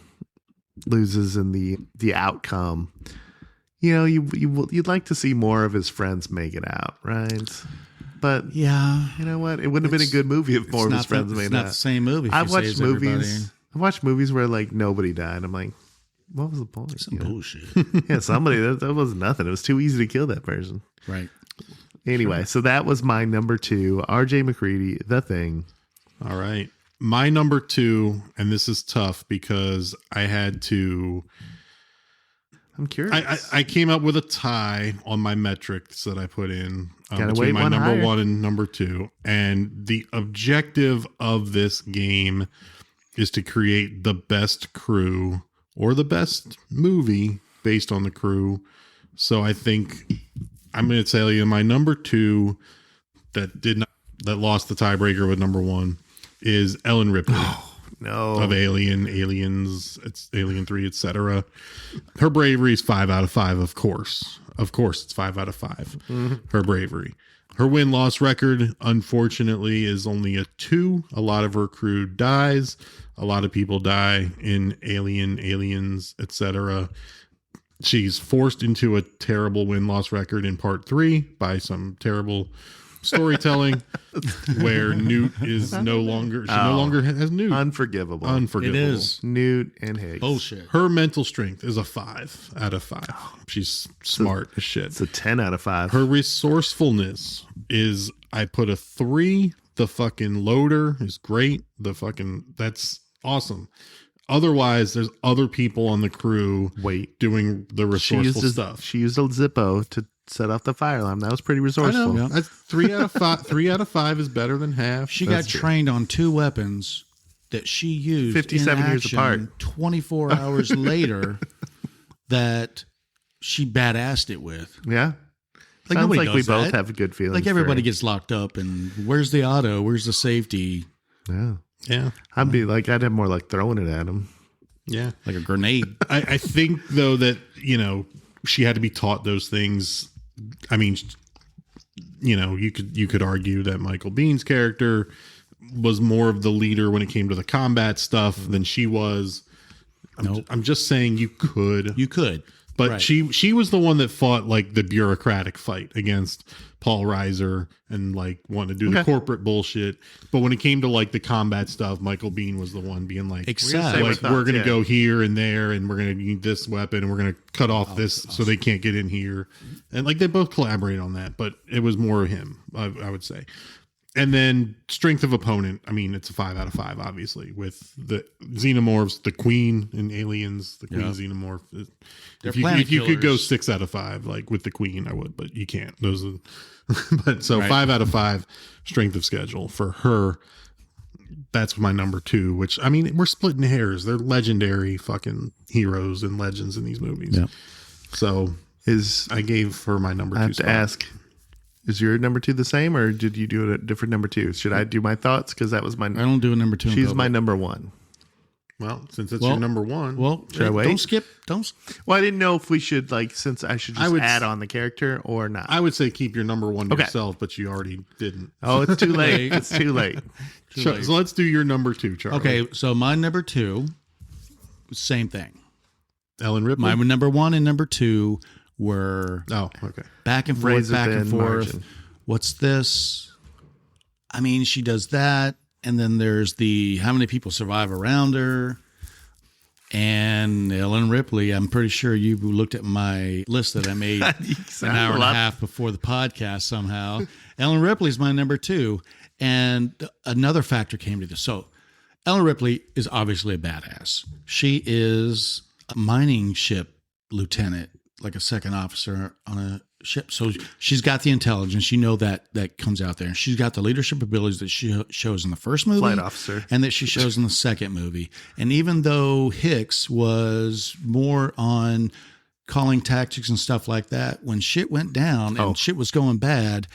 loses in the outcome. You know, you'd like to see more of his friends make it out, right? But yeah, you know what? It wouldn't have been a good movie if more of his friends made it out. It's not the same movie. I've watched movies where like nobody died. I'm like, what was the point? Some bullshit. Yeah, somebody that was nothing. It was too easy to kill that person. Right. Anyway, so that was my number 2, R.J. McCready, The Thing. All right. My number 2, and this is tough because I had to... I'm curious. I came up with a tie on my metrics that I put in between my number higher. 1 and number 2. And the objective of this game is to create the best crew or the best movie based on the crew. So I think... I'm going to tell you my number 2 that lost the tiebreaker with number 1 is Ellen Ripley. No. Of Aliens, it's Alien 3, etc. Her bravery is 5 out of 5, of course. Of course, it's 5 out of 5. Her bravery. Her win-loss record, unfortunately, is only a 2. A lot of her crew dies. A lot of people die in Aliens, etc. She's forced into a terrible win-loss record in part 3 by some terrible storytelling where Newt is no longer has Newt. Unforgivable. It is. Newt and Higgs. Bullshit. Her mental strength is a 5 out of 5. She's smart as shit. It's a 10 out of 5. Her resourcefulness is, I put a 3. The fucking loader is great. That's awesome. Otherwise, there's other people on the crew doing the resourceful stuff. She used a Zippo to set off the fire alarm. That was pretty resourceful. I know. That's 3 out of 5. 3 out of 5 is better than half. She got trained on 2 weapons that she used 57 in years action apart. 24 hours later that she badassed it with. Yeah. Like Sounds nobody like we does both that. have good feelings. Like everybody gets locked up and where's the auto? Where's the safety? Yeah. Yeah. I'd have more like throwing it at him. Yeah. Like a grenade. I think, though, that, she had to be taught those things. I mean, you could argue that Michael Bihn's character was more of the leader when it came to the combat stuff than she was. I'm just saying you could. But right. she was the one that fought like the bureaucratic fight against Paul Reiser and like wanted to do the corporate bullshit. But when it came to like the combat stuff, Michael Biehn was the one being like, we're going to go here and there and we're going to need this weapon and we're going to cut off this so they can't get in here. And like they both collaborate on that, but it was more him, I would say. And then strength of opponent. I mean, it's a 5 out of 5, obviously, with the xenomorphs, the queen in Aliens, the queen xenomorph. If you could go 6 out of 5, like with the queen, I would, but you can't. Those are, but so 5 out of 5 strength of schedule for her. That's my number 2, which, I mean, we're splitting hairs. They're legendary fucking heroes and legends in these movies. Yeah. So I gave her my number 2 I have to ask. Is your number 2 the same, or did you do a different number 2? Should I do my thoughts? Because that was my. I don't do a number 2. She's my number 1. Well, since it's your number 1, should I wait? Don't skip. Well, I didn't know if we should since I should just add on the character or not. I would say keep your number 1 to yourself, but you already didn't. Oh, it's too late. It's too late. So let's do your number 2, Charlie. Okay, so my number 2, same thing. Ellen Ripley. My number 1 and number 2 were back and forth, margin. What's this? I mean, she does that, and then there's the how many people survive around her, and Ellen Ripley. I'm pretty sure you looked at my list that I made an hour and a half before the podcast somehow. Ellen Ripley's my number 2, and another factor came to this. So Ellen Ripley is obviously a badass. She is a mining ship lieutenant, like a second officer on a ship. So she's got the intelligence. You know that comes out there. And she's got the leadership abilities that she shows in the first movie. Flight officer. And that she shows in the second movie. And even though Hicks was more on calling tactics and stuff like that, when shit went down and shit was going bad,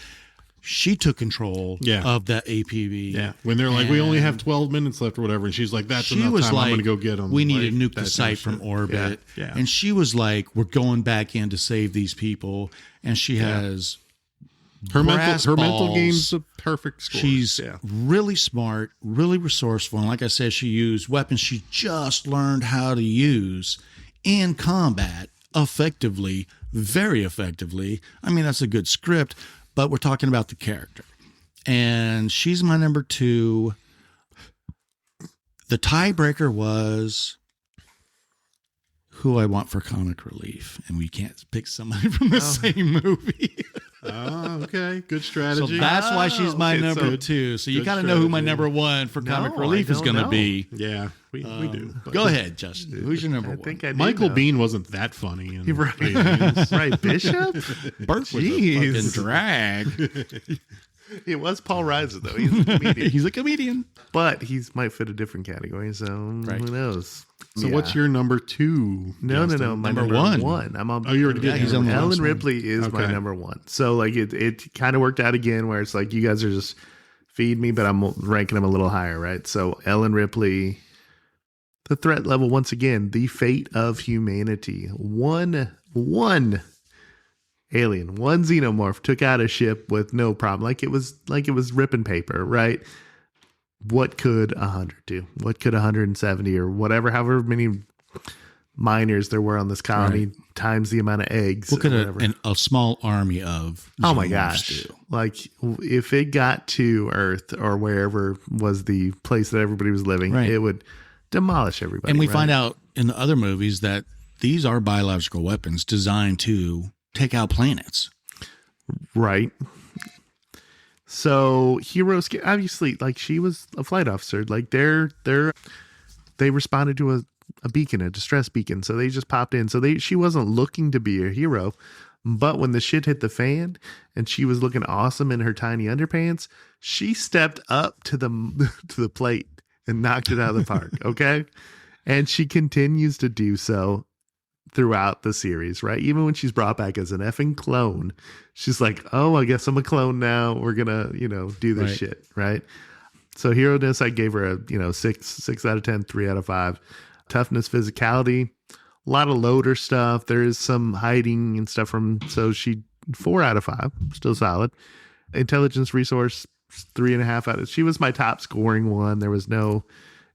she took control of that APB. Yeah. When they're like, we only have 12 minutes left or whatever. And she's like, that's enough time. I'm going to go get them. We need to nuke the site from orbit. Yeah. And she was like, we're going back in to save these people. And she has her mental game's a perfect score. She's really smart, really resourceful. And like I said, she used weapons she just learned how to use in combat effectively, very effectively. I mean, that's a good script, but we're talking about the character. And she's my number 2. The tiebreaker was who I want for comic relief, and we can't pick somebody from the same movie. Oh, okay. Good strategy. So that's why she's my number 2. So you got to know who my number 1 for comic relief is going to be. Yeah, we do. Go ahead, Justin. Who's your number 1? think I Michael Biehn wasn't that funny. In Right, Bishop? Burt was a fucking drag. It was Paul Reiser, though. He's a comedian. He's a comedian. But he might fit a different category, so who knows? So what's your number 2? No. My number 1. I'm on. Oh, you already did. He's on the Ellen last Ripley is my number 1. So like it kind of worked out again, where it's like you guys are just feed me, but I'm ranking them a little higher, right? So Ellen Ripley, the threat level once again, the fate of humanity. One alien, one xenomorph took out a ship with no problem, like it was ripping paper, right? What could 100 do? What could 170 or whatever, however many miners there were on this colony times the amount of eggs? What could a small army of? Oh my gosh! Do? Like if it got to Earth or wherever was the place that everybody was living, it would demolish everybody. And we find out in the other movies that these are biological weapons designed to take out planets. Right. So heroes, obviously, like she was a flight officer. Like they responded to a beacon, a distress beacon. So they just popped in. So she wasn't looking to be a hero. But when the shit hit the fan and she was looking awesome in her tiny underpants, she stepped up to the plate and knocked it out of the park. Okay. And she continues to do so throughout the series, right? Even when she's brought back as an effing clone, she's like, oh, I guess I'm a clone now. We're gonna, do this shit, right? So hero-ness, I gave her a, 6 out of 10, 3 out of 5. Toughness, physicality, a lot of loader stuff. There is some hiding and stuff so she 4 out of 5, still solid. Intelligence, resource, 3.5 out of. She was my top scoring one. There was no.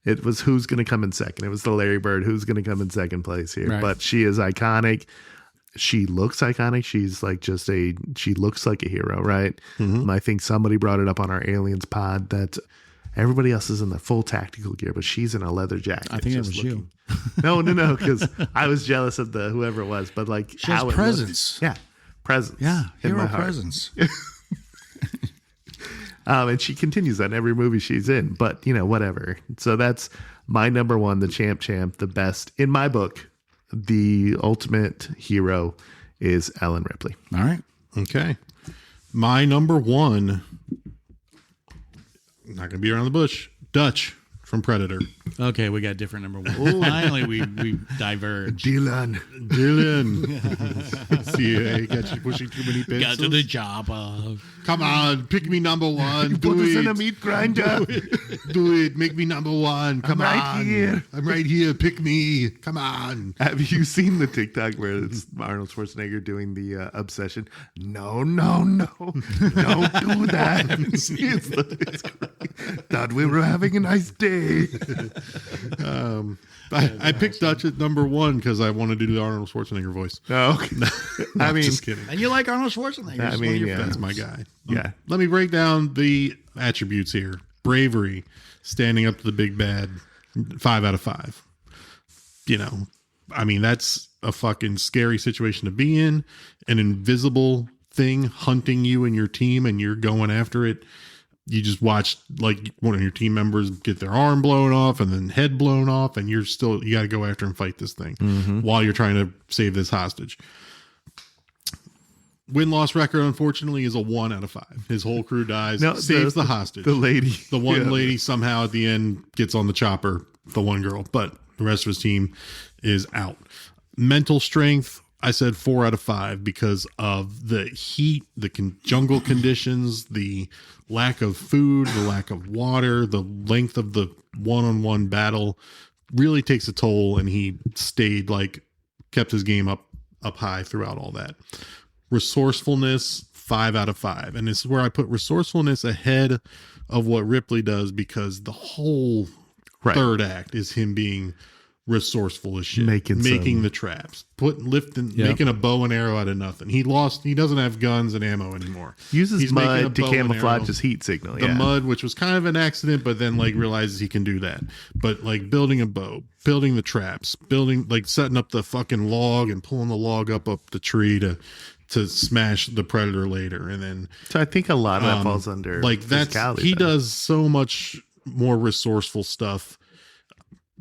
It was who's going to come in second. It was the Larry Bird. Who's going to come in second place here? Right. But she is iconic. She looks iconic. She's like she looks like a hero, right? Mm-hmm. I think somebody brought it up on our Aliens pod that everybody else is in the full tactical gear, but she's in a leather jacket. I think it was you. No, because I was jealous of whoever it was. But like she has presence. Yeah, presence. Yeah, hero presence. And she continues that in every movie she's in, but whatever. So that's my number 1, the champ, the best in my book. The ultimate hero is Ellen Ripley. All right. Okay. My number 1, not going to be around the bush, Dutch from Predator. Okay, we got different number 1. Finally, we diverge. Dylan. See, I got you pushing too many pencils. Got to the job of. Come on, pick me number 1. Put us in a meat grinder. Do it. Make me number 1. Come on. Right here. I'm right here. Pick me. Come on. Have you seen the TikTok where it's Arnold Schwarzenegger doing the obsession? No. Don't do that. It's great. Thought we were having a nice day. I picked Dutch at number 1 because I wanted to do the Arnold Schwarzenegger voice. Oh, okay. I mean, just kidding. And you like Arnold Schwarzenegger? I mean, That's my guy. Yeah. Let me break down the attributes here. Bravery, standing up to the big bad, 5 out of 5. That's a fucking scary situation to be in. An invisible thing hunting you and your team, and you're going after it. You just watched like one of your team members get their arm blown off and then head blown off, and you got to go after and fight this thing while you're trying to save this hostage. Win-loss record, unfortunately, is a 1 out of 5. His whole crew dies, saves the hostage. The lady. The one lady somehow at the end gets on the chopper, the one girl, but the rest of his team is out. Mental strength, I said 4 out of 5 because of the heat, the jungle conditions, the lack of food, the lack of water, the length of the one-on-one battle really takes a toll, and he stayed kept his game up high throughout all that. Resourcefulness, 5 out of 5. And this is where I put resourcefulness ahead of what Ripley does, because the whole third act is him being resourceful as shit, making the traps, making a bow and arrow out of nothing. He doesn't have guns and ammo anymore. Uses mud to camouflage his heat signal. The mud, which was kind of an accident, but then realizes he can do that. But building a bow, building the traps, setting up the fucking log and pulling the log up the tree to smash the predator later. And then so I think a lot of that falls under he does so much more resourceful stuff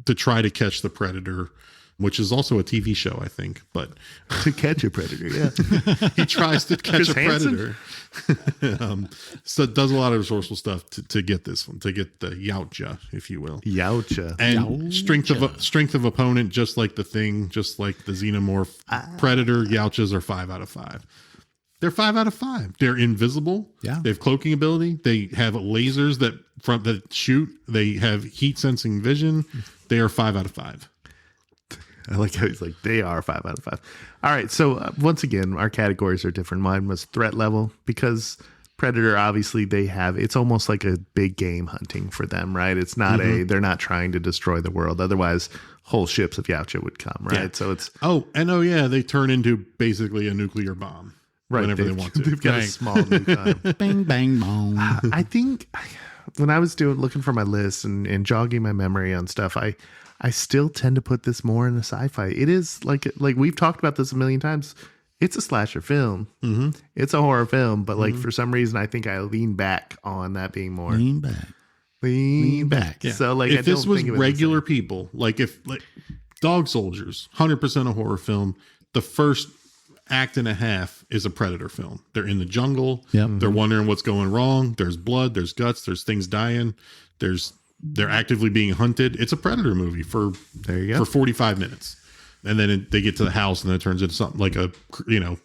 to try to catch the predator, which is also a TV show, I think. But to catch a predator, yeah, he tries to catch a predator. So it does a lot of resourceful stuff to get this one, to get the Yautja, if you will. Yautja. And strength of opponent, just like the Thing, just like the Xenomorph Predator. Yautjas are 5 out of 5. They're 5 out of 5. They're invisible. Yeah. They have cloaking ability. They have lasers that shoot. They have heat sensing vision. They are 5 out of 5. I like how he's like, they are 5 out of 5. All right. So once again, our categories are different. Mine was threat level, because Predator, obviously it's almost like a big game hunting for them, right? It's not they're not trying to destroy the world. Otherwise whole ships of Yautja would come, right? Yeah. So it's, they turn into basically a nuclear bomb. Right, whenever they want to. They've got a small nuke. Bang, bang, bong. I think when I was looking for my list and jogging my memory on stuff, I still tend to put this more in a sci-fi. It is like we've talked about this a million times. It's a slasher film. Mm-hmm. It's a horror film, but for some reason, I think I lean back on that being more. Lean back. Yeah. So if this was regular people, if Dog Soldiers, 100% a horror film, the first act and a half is a Predator film. They're in the jungle. Yep. They're wondering what's going wrong. There's blood, there's guts, there's things dying. They're actively being hunted. It's a Predator movie for 45 minutes. And then they get to the house, and then it turns into something like a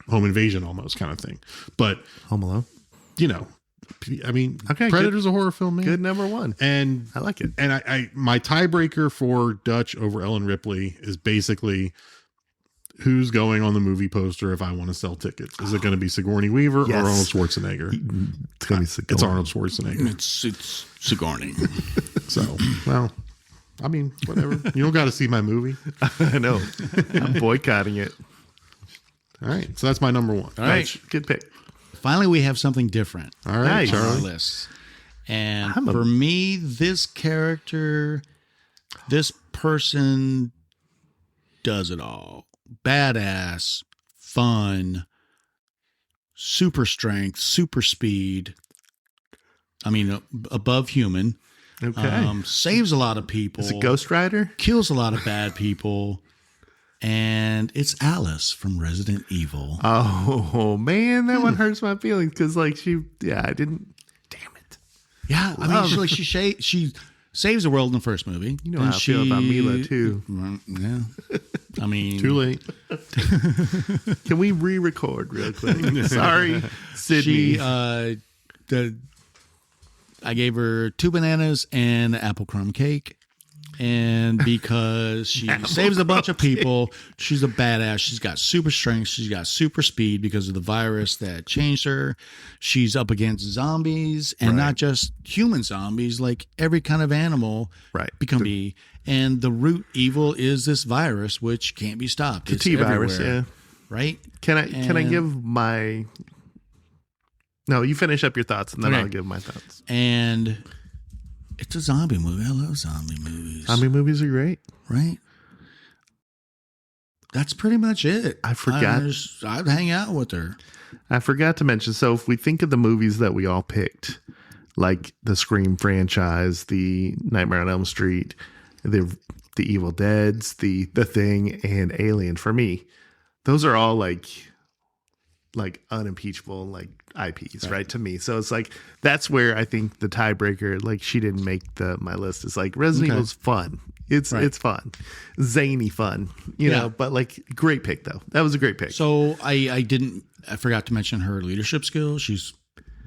home invasion almost kind of thing. But Home Alone. Predator's a horror film, man. Good number 1. And I like it. And I my tiebreaker for Dutch over Ellen Ripley is basically who's going on the movie poster if I want to sell tickets. Is it going to be Sigourney Weaver or Arnold Schwarzenegger? It's going to be Sigourney. It's Arnold Schwarzenegger. It's Sigourney. So, well, whatever. You don't got to see my movie. I know. I'm boycotting it. All right. So that's my number 1. All right. Good pick. Finally, we have something different. All right, nice. On our list. And for me, this character, this person does it all. Badass, fun, super strength, super speed. Above human. Okay. Saves a lot of people. Is it Ghost Rider? Kills a lot of bad people. And it's Alice from Resident Evil. Oh, man. That one hurts my feelings because, I didn't. Damn it. Yeah. She saves the world in the first movie. You know how I feel about Mila, too. Yeah. Too late. Can we re-record real quick? Sorry, Sydney. I gave her 2 bananas and an apple crumb cake. And because she saves a bunch of people, she's a badass. She's got super strength. She's got super speed because of the virus that changed her. She's up against zombies, and not just human zombies, like every kind of animal. Right. And the root evil is this virus, which can't be stopped. It's T-virus, everywhere, right? Can I give my... No, you finish up your thoughts, and then I'll give my thoughts. And... it's a zombie movie. I love zombie movies. Zombie movies are great. Right? That's pretty much it. I forgot. I'd hang out with her. I forgot to mention. So if we think of the movies that we all picked, like the Scream franchise, the Nightmare on Elm Street, the Evil Deads, the Thing, and Alien, for me, those are all like unimpeachable IPs, right? To me. So it's that's where I think the tiebreaker, she didn't make my list. It's Resident Evil's fun. It's fun, zany fun, you know. But like, great pick though. That was a great pick. So I forgot to mention her leadership skills. She's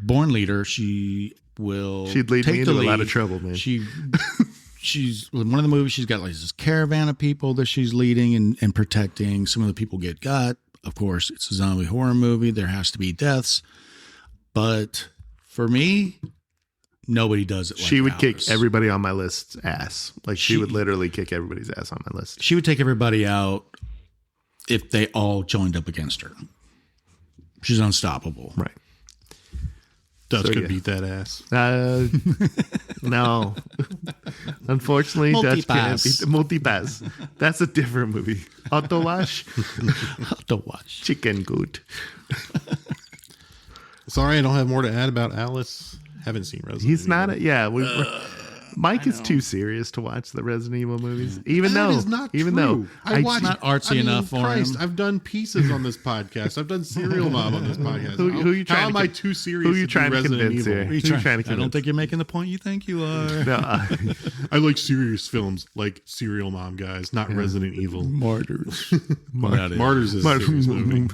born leader. She'd lead me into a lot of trouble, man. She's in one of the movies. She's got like this caravan of people that she's leading and protecting. Some of the people get got. Of course, it's a zombie horror movie. There has to be deaths. But for me, nobody does it like she would Alice. kick everybody on my list's ass. Like she would literally kick everybody's ass on my list. She would take everybody out if they all joined up against her. She's unstoppable. Right. Dutch could beat that ass. No. Unfortunately, Dutch can't beat the Multipass. That's a different movie. Autowash. Autowash. Chicken good. Sorry, I don't have more to add about Alice. Haven't seen Resident Evil. He's not Mike is too serious to watch the Resident Evil movies. Even though I watch not artsy enough for him. I've done pieces on this podcast. I've done Serial Mom on this podcast. Who you trying How to am I too serious? Who are you trying to convince here? Who you trying to convince? I don't think you're making the point you think you are. No, I like serious films like Serial Mom, guys, not Resident Evil. Martyrs. Martyrs is a serious movie.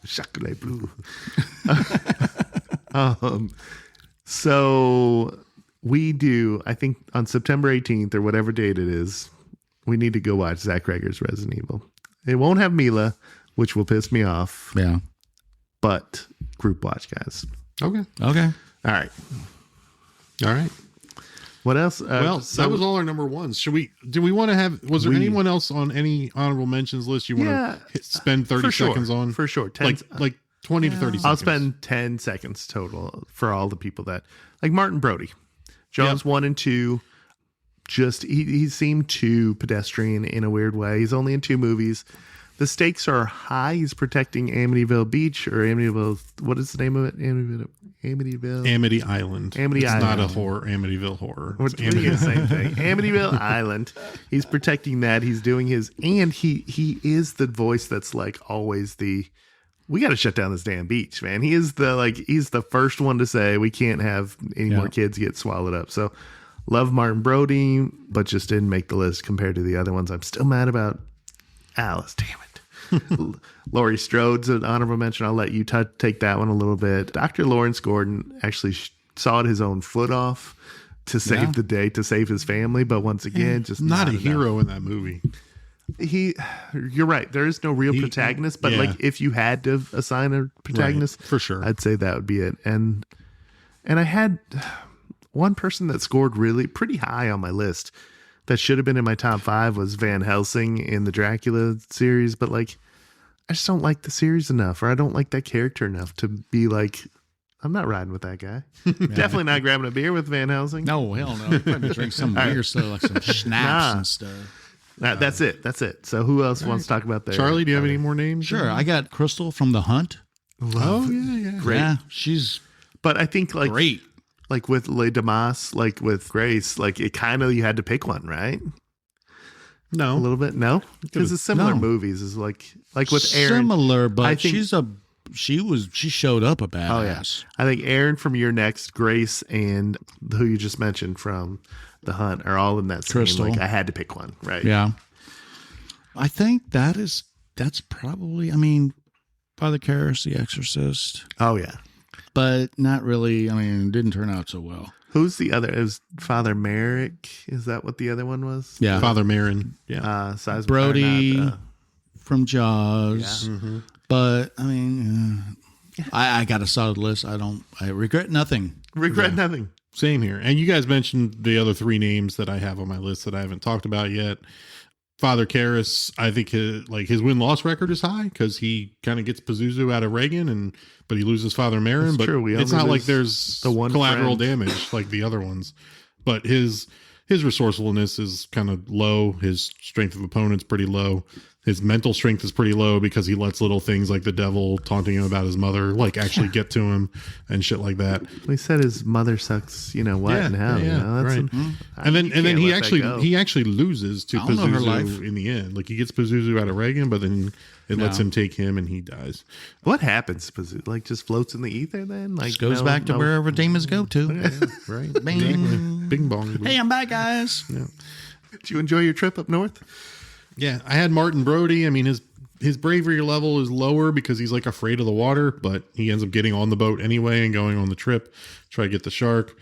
Chocolat blue. So we do, I think on September 18th or whatever date it is, we need to go watch Zach Rager's Resident Evil. It won't have Mila, which will piss me off. Yeah. But group watch, guys. Okay. All right. What else? Well, that was all our number ones. Do we want to have, was there anyone else on any honorable mentions list you want to spend 30 seconds on? For sure. Like 20 to 30 seconds. I'll spend 10 seconds total for all the people that, like Martin Brody. Jones 1 and 2, just he seemed too pedestrian in a weird way. He's only in 2 movies. The stakes are high. He's protecting Amityville Beach or Amityville. What is the name of it? Amityville. Amity Island. Amity it's Island. Not a horror. Amityville horror. It's the same thing. Amityville Island. He's protecting that. He's doing his, and he is the voice that's like always the. We got to shut down this damn beach, man. He's the first one to say we can't have any more kids get swallowed up. So love Martin Brody, but just didn't make the list compared to the other ones. I'm still mad about Alice. Damn it. Laurie Strode's an honorable mention. I'll let you take that one a little bit. Dr. Lawrence Gordon actually sawed his own foot off to save the day, to save his family. But once again, just not a hero in that movie. You're right. There is no real protagonist, but like if you had to assign a protagonist, for sure, I'd say that would be it. And I had one person that scored really pretty high on my list that should have been in my top 5 was Van Helsing in the Dracula series, but like I just don't like the series enough, or I don't like that character enough to be like, I'm not riding with that guy. Definitely not grabbing a beer with Van Helsing. No, hell no. You probably drink some beer stuff, like some schnapps and stuff. That's it. So who else wants to talk about that? Charlie, do you have any more names? Sure. I got Crystal from The Hunt. Yeah. Great. Yeah, she's but I think like great. Like with Le Damas, like with Grace, like it kind of, you had to pick one, right? No. A little bit? No? Because it's similar movies is like with Aaron. Similar, but I think, she showed up a badass. Oh, yeah. I think Aaron from Your Next, Grace, and who you just mentioned from The Hunt are all in that scene. Crystal. Like I had to pick one, right? Yeah. I think that's probably, I mean, Father Karras, The Exorcist. Oh, yeah. But not really, I mean, it didn't turn out so well. Who's the other? It was Father Merrick. Is that what the other one was? Yeah. Father Marin. Yeah. Brody from Jaws. Yeah. Mm-hmm. But, I mean, I got a solid list. I regret nothing. Nothing. Same here. And you guys mentioned the other 3 names that I have on my list that I haven't talked about yet. Father Karras, I think his win-loss record is high because he kind of gets Pazuzu out of Reagan, but he loses Father Marin. But true. It's not like there's the collateral damage like the other ones. But his resourcefulness is kind of low. His strength of opponent's pretty low. His mental strength is pretty low because he lets little things like the devil taunting him about his mother actually get to him and shit like that. He said his mother sucks, in hell. Yeah, That's right. And then he actually loses to Pazuzu in the end. Like he gets Pazuzu out of Reagan, but then it lets him take him and he dies. What happens to Pazuzu? Like just floats in the ether then? Like just goes back to wherever demons go to. Right. Bing. Bing bong. Hey, I'm back, guys. Yeah. Did you enjoy your trip up north? Yeah, I had Martin Brody. I mean, his bravery level is lower because he's like afraid of the water, but he ends up getting on the boat anyway and going on the trip, try to get the shark.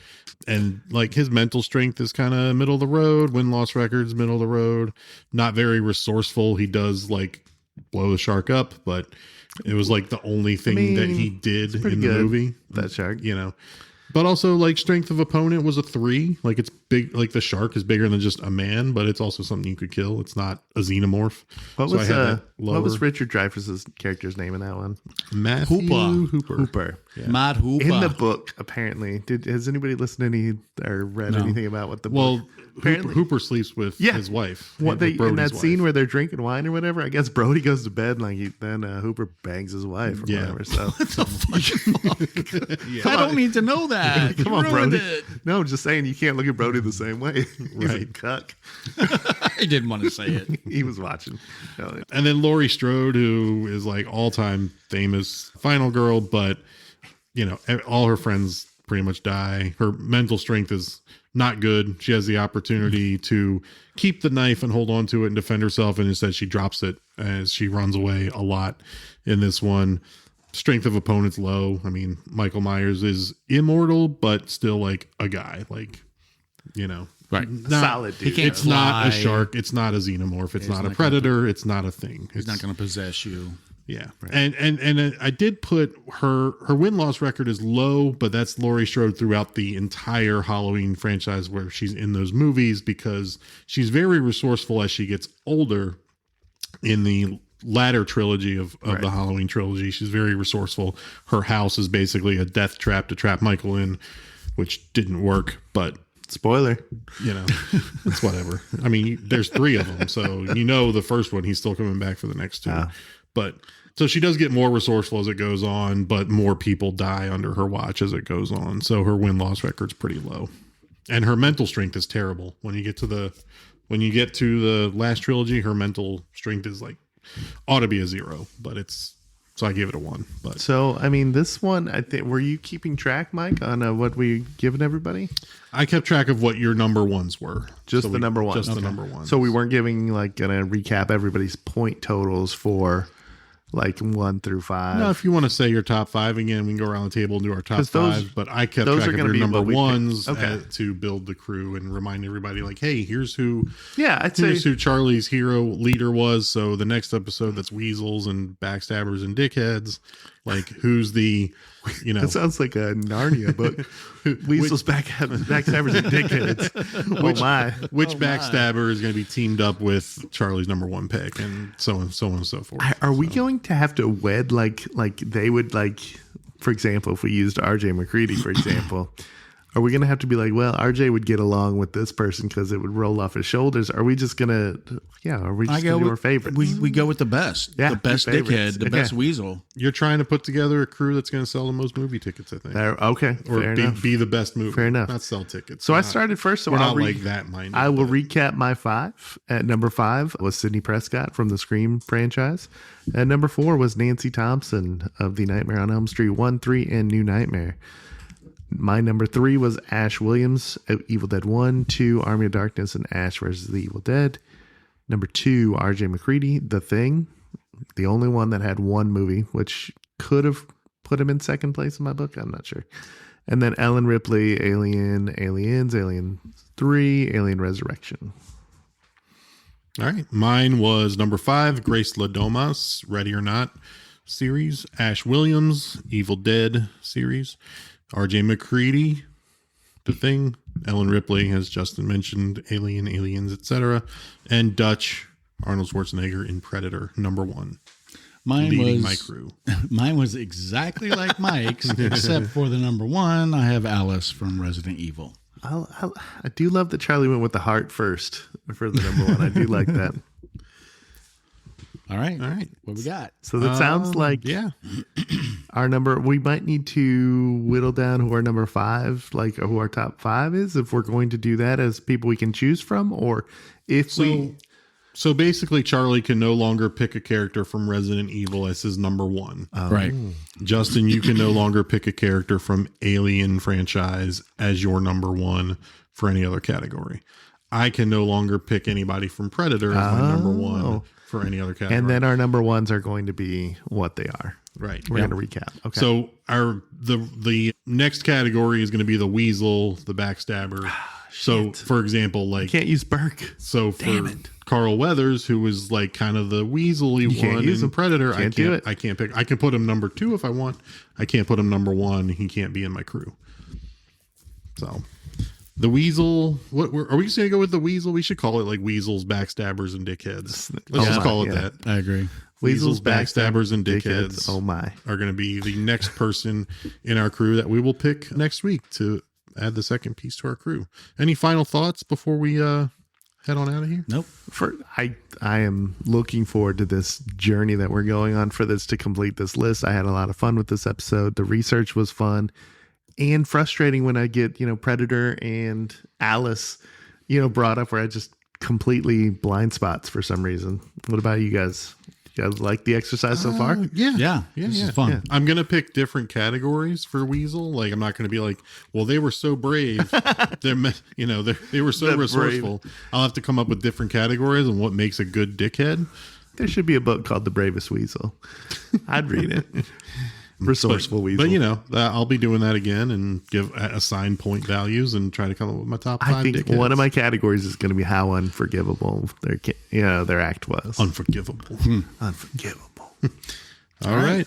And like his mental strength is kind of middle of the road, win-loss records, middle of the road, not very resourceful. He does like blow the shark up, but it was like the only thing that he did in the movie. That shark, you know. But also, like, strength of opponent was a 3. Like, it's big. Like, the shark is bigger than just a man, but it's also something you could kill. It's not a xenomorph. What was Richard Dreyfuss's character's name in that one? Matthew Hooper. Yeah. Matt Hooper. In the book, apparently. Has anybody listened to any or read anything about what the book? Apparently, Hooper sleeps with his wife. What they in that scene where they're drinking wine or whatever, I guess Brody goes to bed and then Hooper bangs his wife or whatever. So what the fuck? I don't need to know that. Come on, Brody. No, just saying you can't look at Brody the same way. He's a cuck. I didn't want to say it. He was watching. And then Laurie Strode, who is like all-time famous final girl, but you know, all her friends pretty much die. Her mental strength is not good. She has the opportunity to keep the knife and hold on to it and defend herself, and instead she drops it as she runs away a lot in this one. Strength of opponents low. I mean, Michael Myers is immortal, but still like a guy, like, you know, right? Solid dude. It's not a shark. It's not a xenomorph. It's not a predator. It's not a thing. He's not going to possess you. Yeah. Right. And I did put her win-loss record is low, but that's Laurie Strode throughout the entire Halloween franchise where she's in those movies, because she's very resourceful as she gets older. In the latter trilogy of the Halloween trilogy, she's very resourceful. Her house is basically a death trap to trap Michael in, which didn't work, but spoiler, you know, it's whatever. I mean, there's 3 of them, so you know the first one he's still coming back for the next 2. But so she does get more resourceful as it goes on, but more people die under her watch as it goes on. So her win-loss record's pretty low, and her mental strength is terrible. When you get to the last trilogy, her mental strength is like ought to be a 0, but so I gave it a 1. But so I mean, this one, I think, were you keeping track, Mike, on what we given everybody? I kept track of what your number ones were. Just the number one. Just the number one. So we weren't giving gonna recap everybody's point totals for like 1 through 5. No, if you want to say your top 5 again, we can go around the table and do our top 5. But I kept track of your number ones to build the crew and remind everybody, like, hey, here's who. Yeah, here's who Charlie's hero leader was. So the next episode, that's weasels and backstabbers and dickheads. Like, who's the, you know, it sounds like a Narnia book. Weasels, backstabbers, and dickheads. Which backstabber is going to be teamed up with Charlie's number 1 pick, and so on and so forth. Are we going to have to wed like they would, like, for example, if we used RJ McCready, for example, are we going to have to be like, well, RJ would get along with this person because it would roll off his shoulders? Are we just going to, are we just going to do our favorites? We go with the best. Yeah, the best dickhead, the best weasel. You're trying to put together a crew that's going to sell the most movie tickets, I think. Okay. Or be the best movie. Fair enough. Not sell tickets. So I started first. So we're not like that minded. I will recap my 5. At number 5 was Sidney Prescott from the Scream franchise. At number 4 was Nancy Thompson of the Nightmare on Elm Street 1, 3, and New Nightmare. My number 3 was Ash Williams of Evil Dead 1, 2, Army of Darkness, and Ash vs. the Evil Dead. Number 2, RJ McCready, The Thing, the only one that had 1 movie, which could have put him in second place in my book. I'm not sure. And then Ellen Ripley, Aliens, Alien 3, Alien Resurrection. All right. Mine was number 5, Grace Ladomas, Ready or Not series. Ash Williams, Evil Dead series. RJ McCready, The Thing. Ellen Ripley, as Justin mentioned, Aliens, etc. And Dutch, Arnold Schwarzenegger in Predator, number 1. Leading my crew. Mine was exactly like Mike's, except for the number 1. I have Alice from Resident Evil. I do love that Charlie went with the heart first for the number 1. I do like that. All right. What we got? So that sounds like our number. We might need to whittle down who our number 5, like who our top 5 is, if we're going to do that as people we can choose from, or if So basically, Charlie can no longer pick a character from Resident Evil as his number 1. Right. Justin, you can no longer pick a character from Alien franchise as your number 1 for any other category. I can no longer pick anybody from Predator as my number one for any other category. And then our number ones are going to be what they are. Right. We're going to recap. Okay. So the next category is going to be the weasel, the backstabber. So, for example, like... Can't use Burke. So, for Carl Weathers, who was like kind of the weaselly one in Predator, I can't pick. I can put him number 2 if I want. I can't put him number 1. He can't be in my crew. So, the weasel... What are we just going to go with the weasel? We should call it like weasels, backstabbers, and dickheads. Let's just call it that. I agree. Weasels, backstabbers, and dickheads. Oh my! Are going to be the next person in our crew that we will pick next week to add the second piece to our crew. Any final thoughts before we head on out of here? Nope. I am looking forward to this journey that we're going on for this to complete this list. I had a lot of fun with this episode. The research was fun and frustrating when I get Predator and Alice brought up where I just completely blind spots for some reason. What about you guys? You guys like the exercise so far? Yeah. This is fun. Yeah. I'm going to pick different categories for Weasel. Like, I'm not going to be like, well, they were so brave. They were so resourceful. Brave. I'll have to come up with different categories and what makes a good dickhead. There should be a book called The Bravest Weasel. I'd read it. Resourceful weasel. But I'll be doing that again and assign point values and try to come up with my top 5 I think dickheads. One of my categories is going to be how unforgivable their act was. Unforgivable. Unforgivable. All right.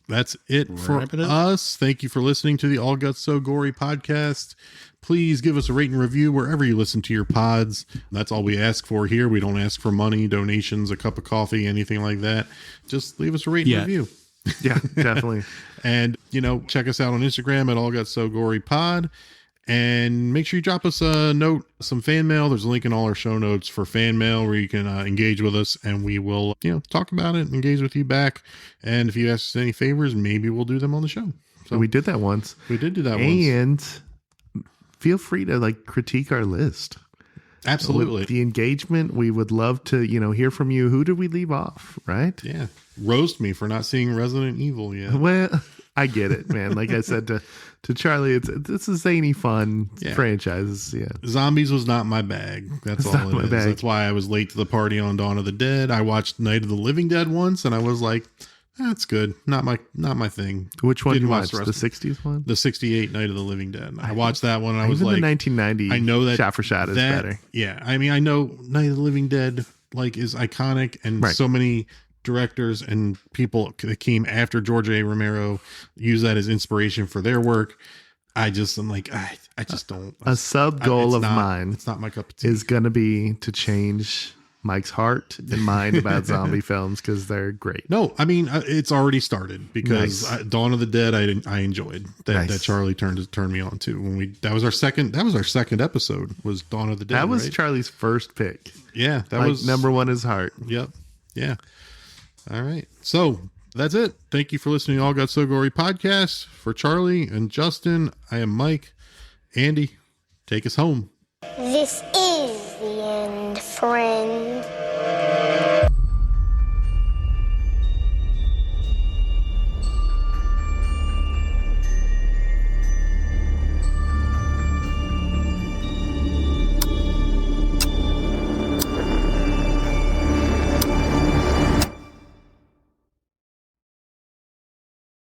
That's it for us. Thank you for listening to the All Guts So Gory podcast. Please give us a rate and review wherever you listen to your pods. That's all we ask for here. We don't ask for money, donations, a cup of coffee, anything like that. Just leave us a rate and review. Yeah, definitely. And, check us out on Instagram at allgutssogorypod. And make sure you drop us a note, some fan mail. There's a link in all our show notes for fan mail where you can engage with us, and we will, talk about it, engage with you back. And if you ask us any favors, maybe we'll do them on the show. So we did that once. We did do that once. And feel free to critique our list. Absolutely. The engagement, we would love to, hear from you. Who did we leave off, right? Yeah. Roast me for not seeing Resident Evil yet. Well, I get it, man. Like I said to Charlie, it's a zany, fun franchise. Yeah. Zombies was not my bag. That's all it is. That's why I was late to the party on Dawn of the Dead. I watched Night of the Living Dead once, and I was like, that's good. Not my thing. Which one did you watch? The 60s one? The 68 Night of the Living Dead. I watched that one, and I was like, the 1990 I know that shot for shot is better. Yeah. I mean, I know Night of the Living Dead is iconic, and so many directors and people that came after George A. Romero use that as inspiration for their work. I'm like, I just don't. A sub goal of mine. It's not my cup of tea. Is going to be to change Mike's heart and mind about zombie films because they're great. No, I mean it's already started because Dawn of the Dead I enjoyed that Charlie turned me on to that was our second episode was Dawn of the Dead. That was Charlie's first pick. Yeah, that was number 1 is heart. Yep. Yeah. All right. So that's it. Thank you for listening to All Guts So Gory podcast. For Charlie and Justin, I am Mike. Andy, take us home. This is the end, friend.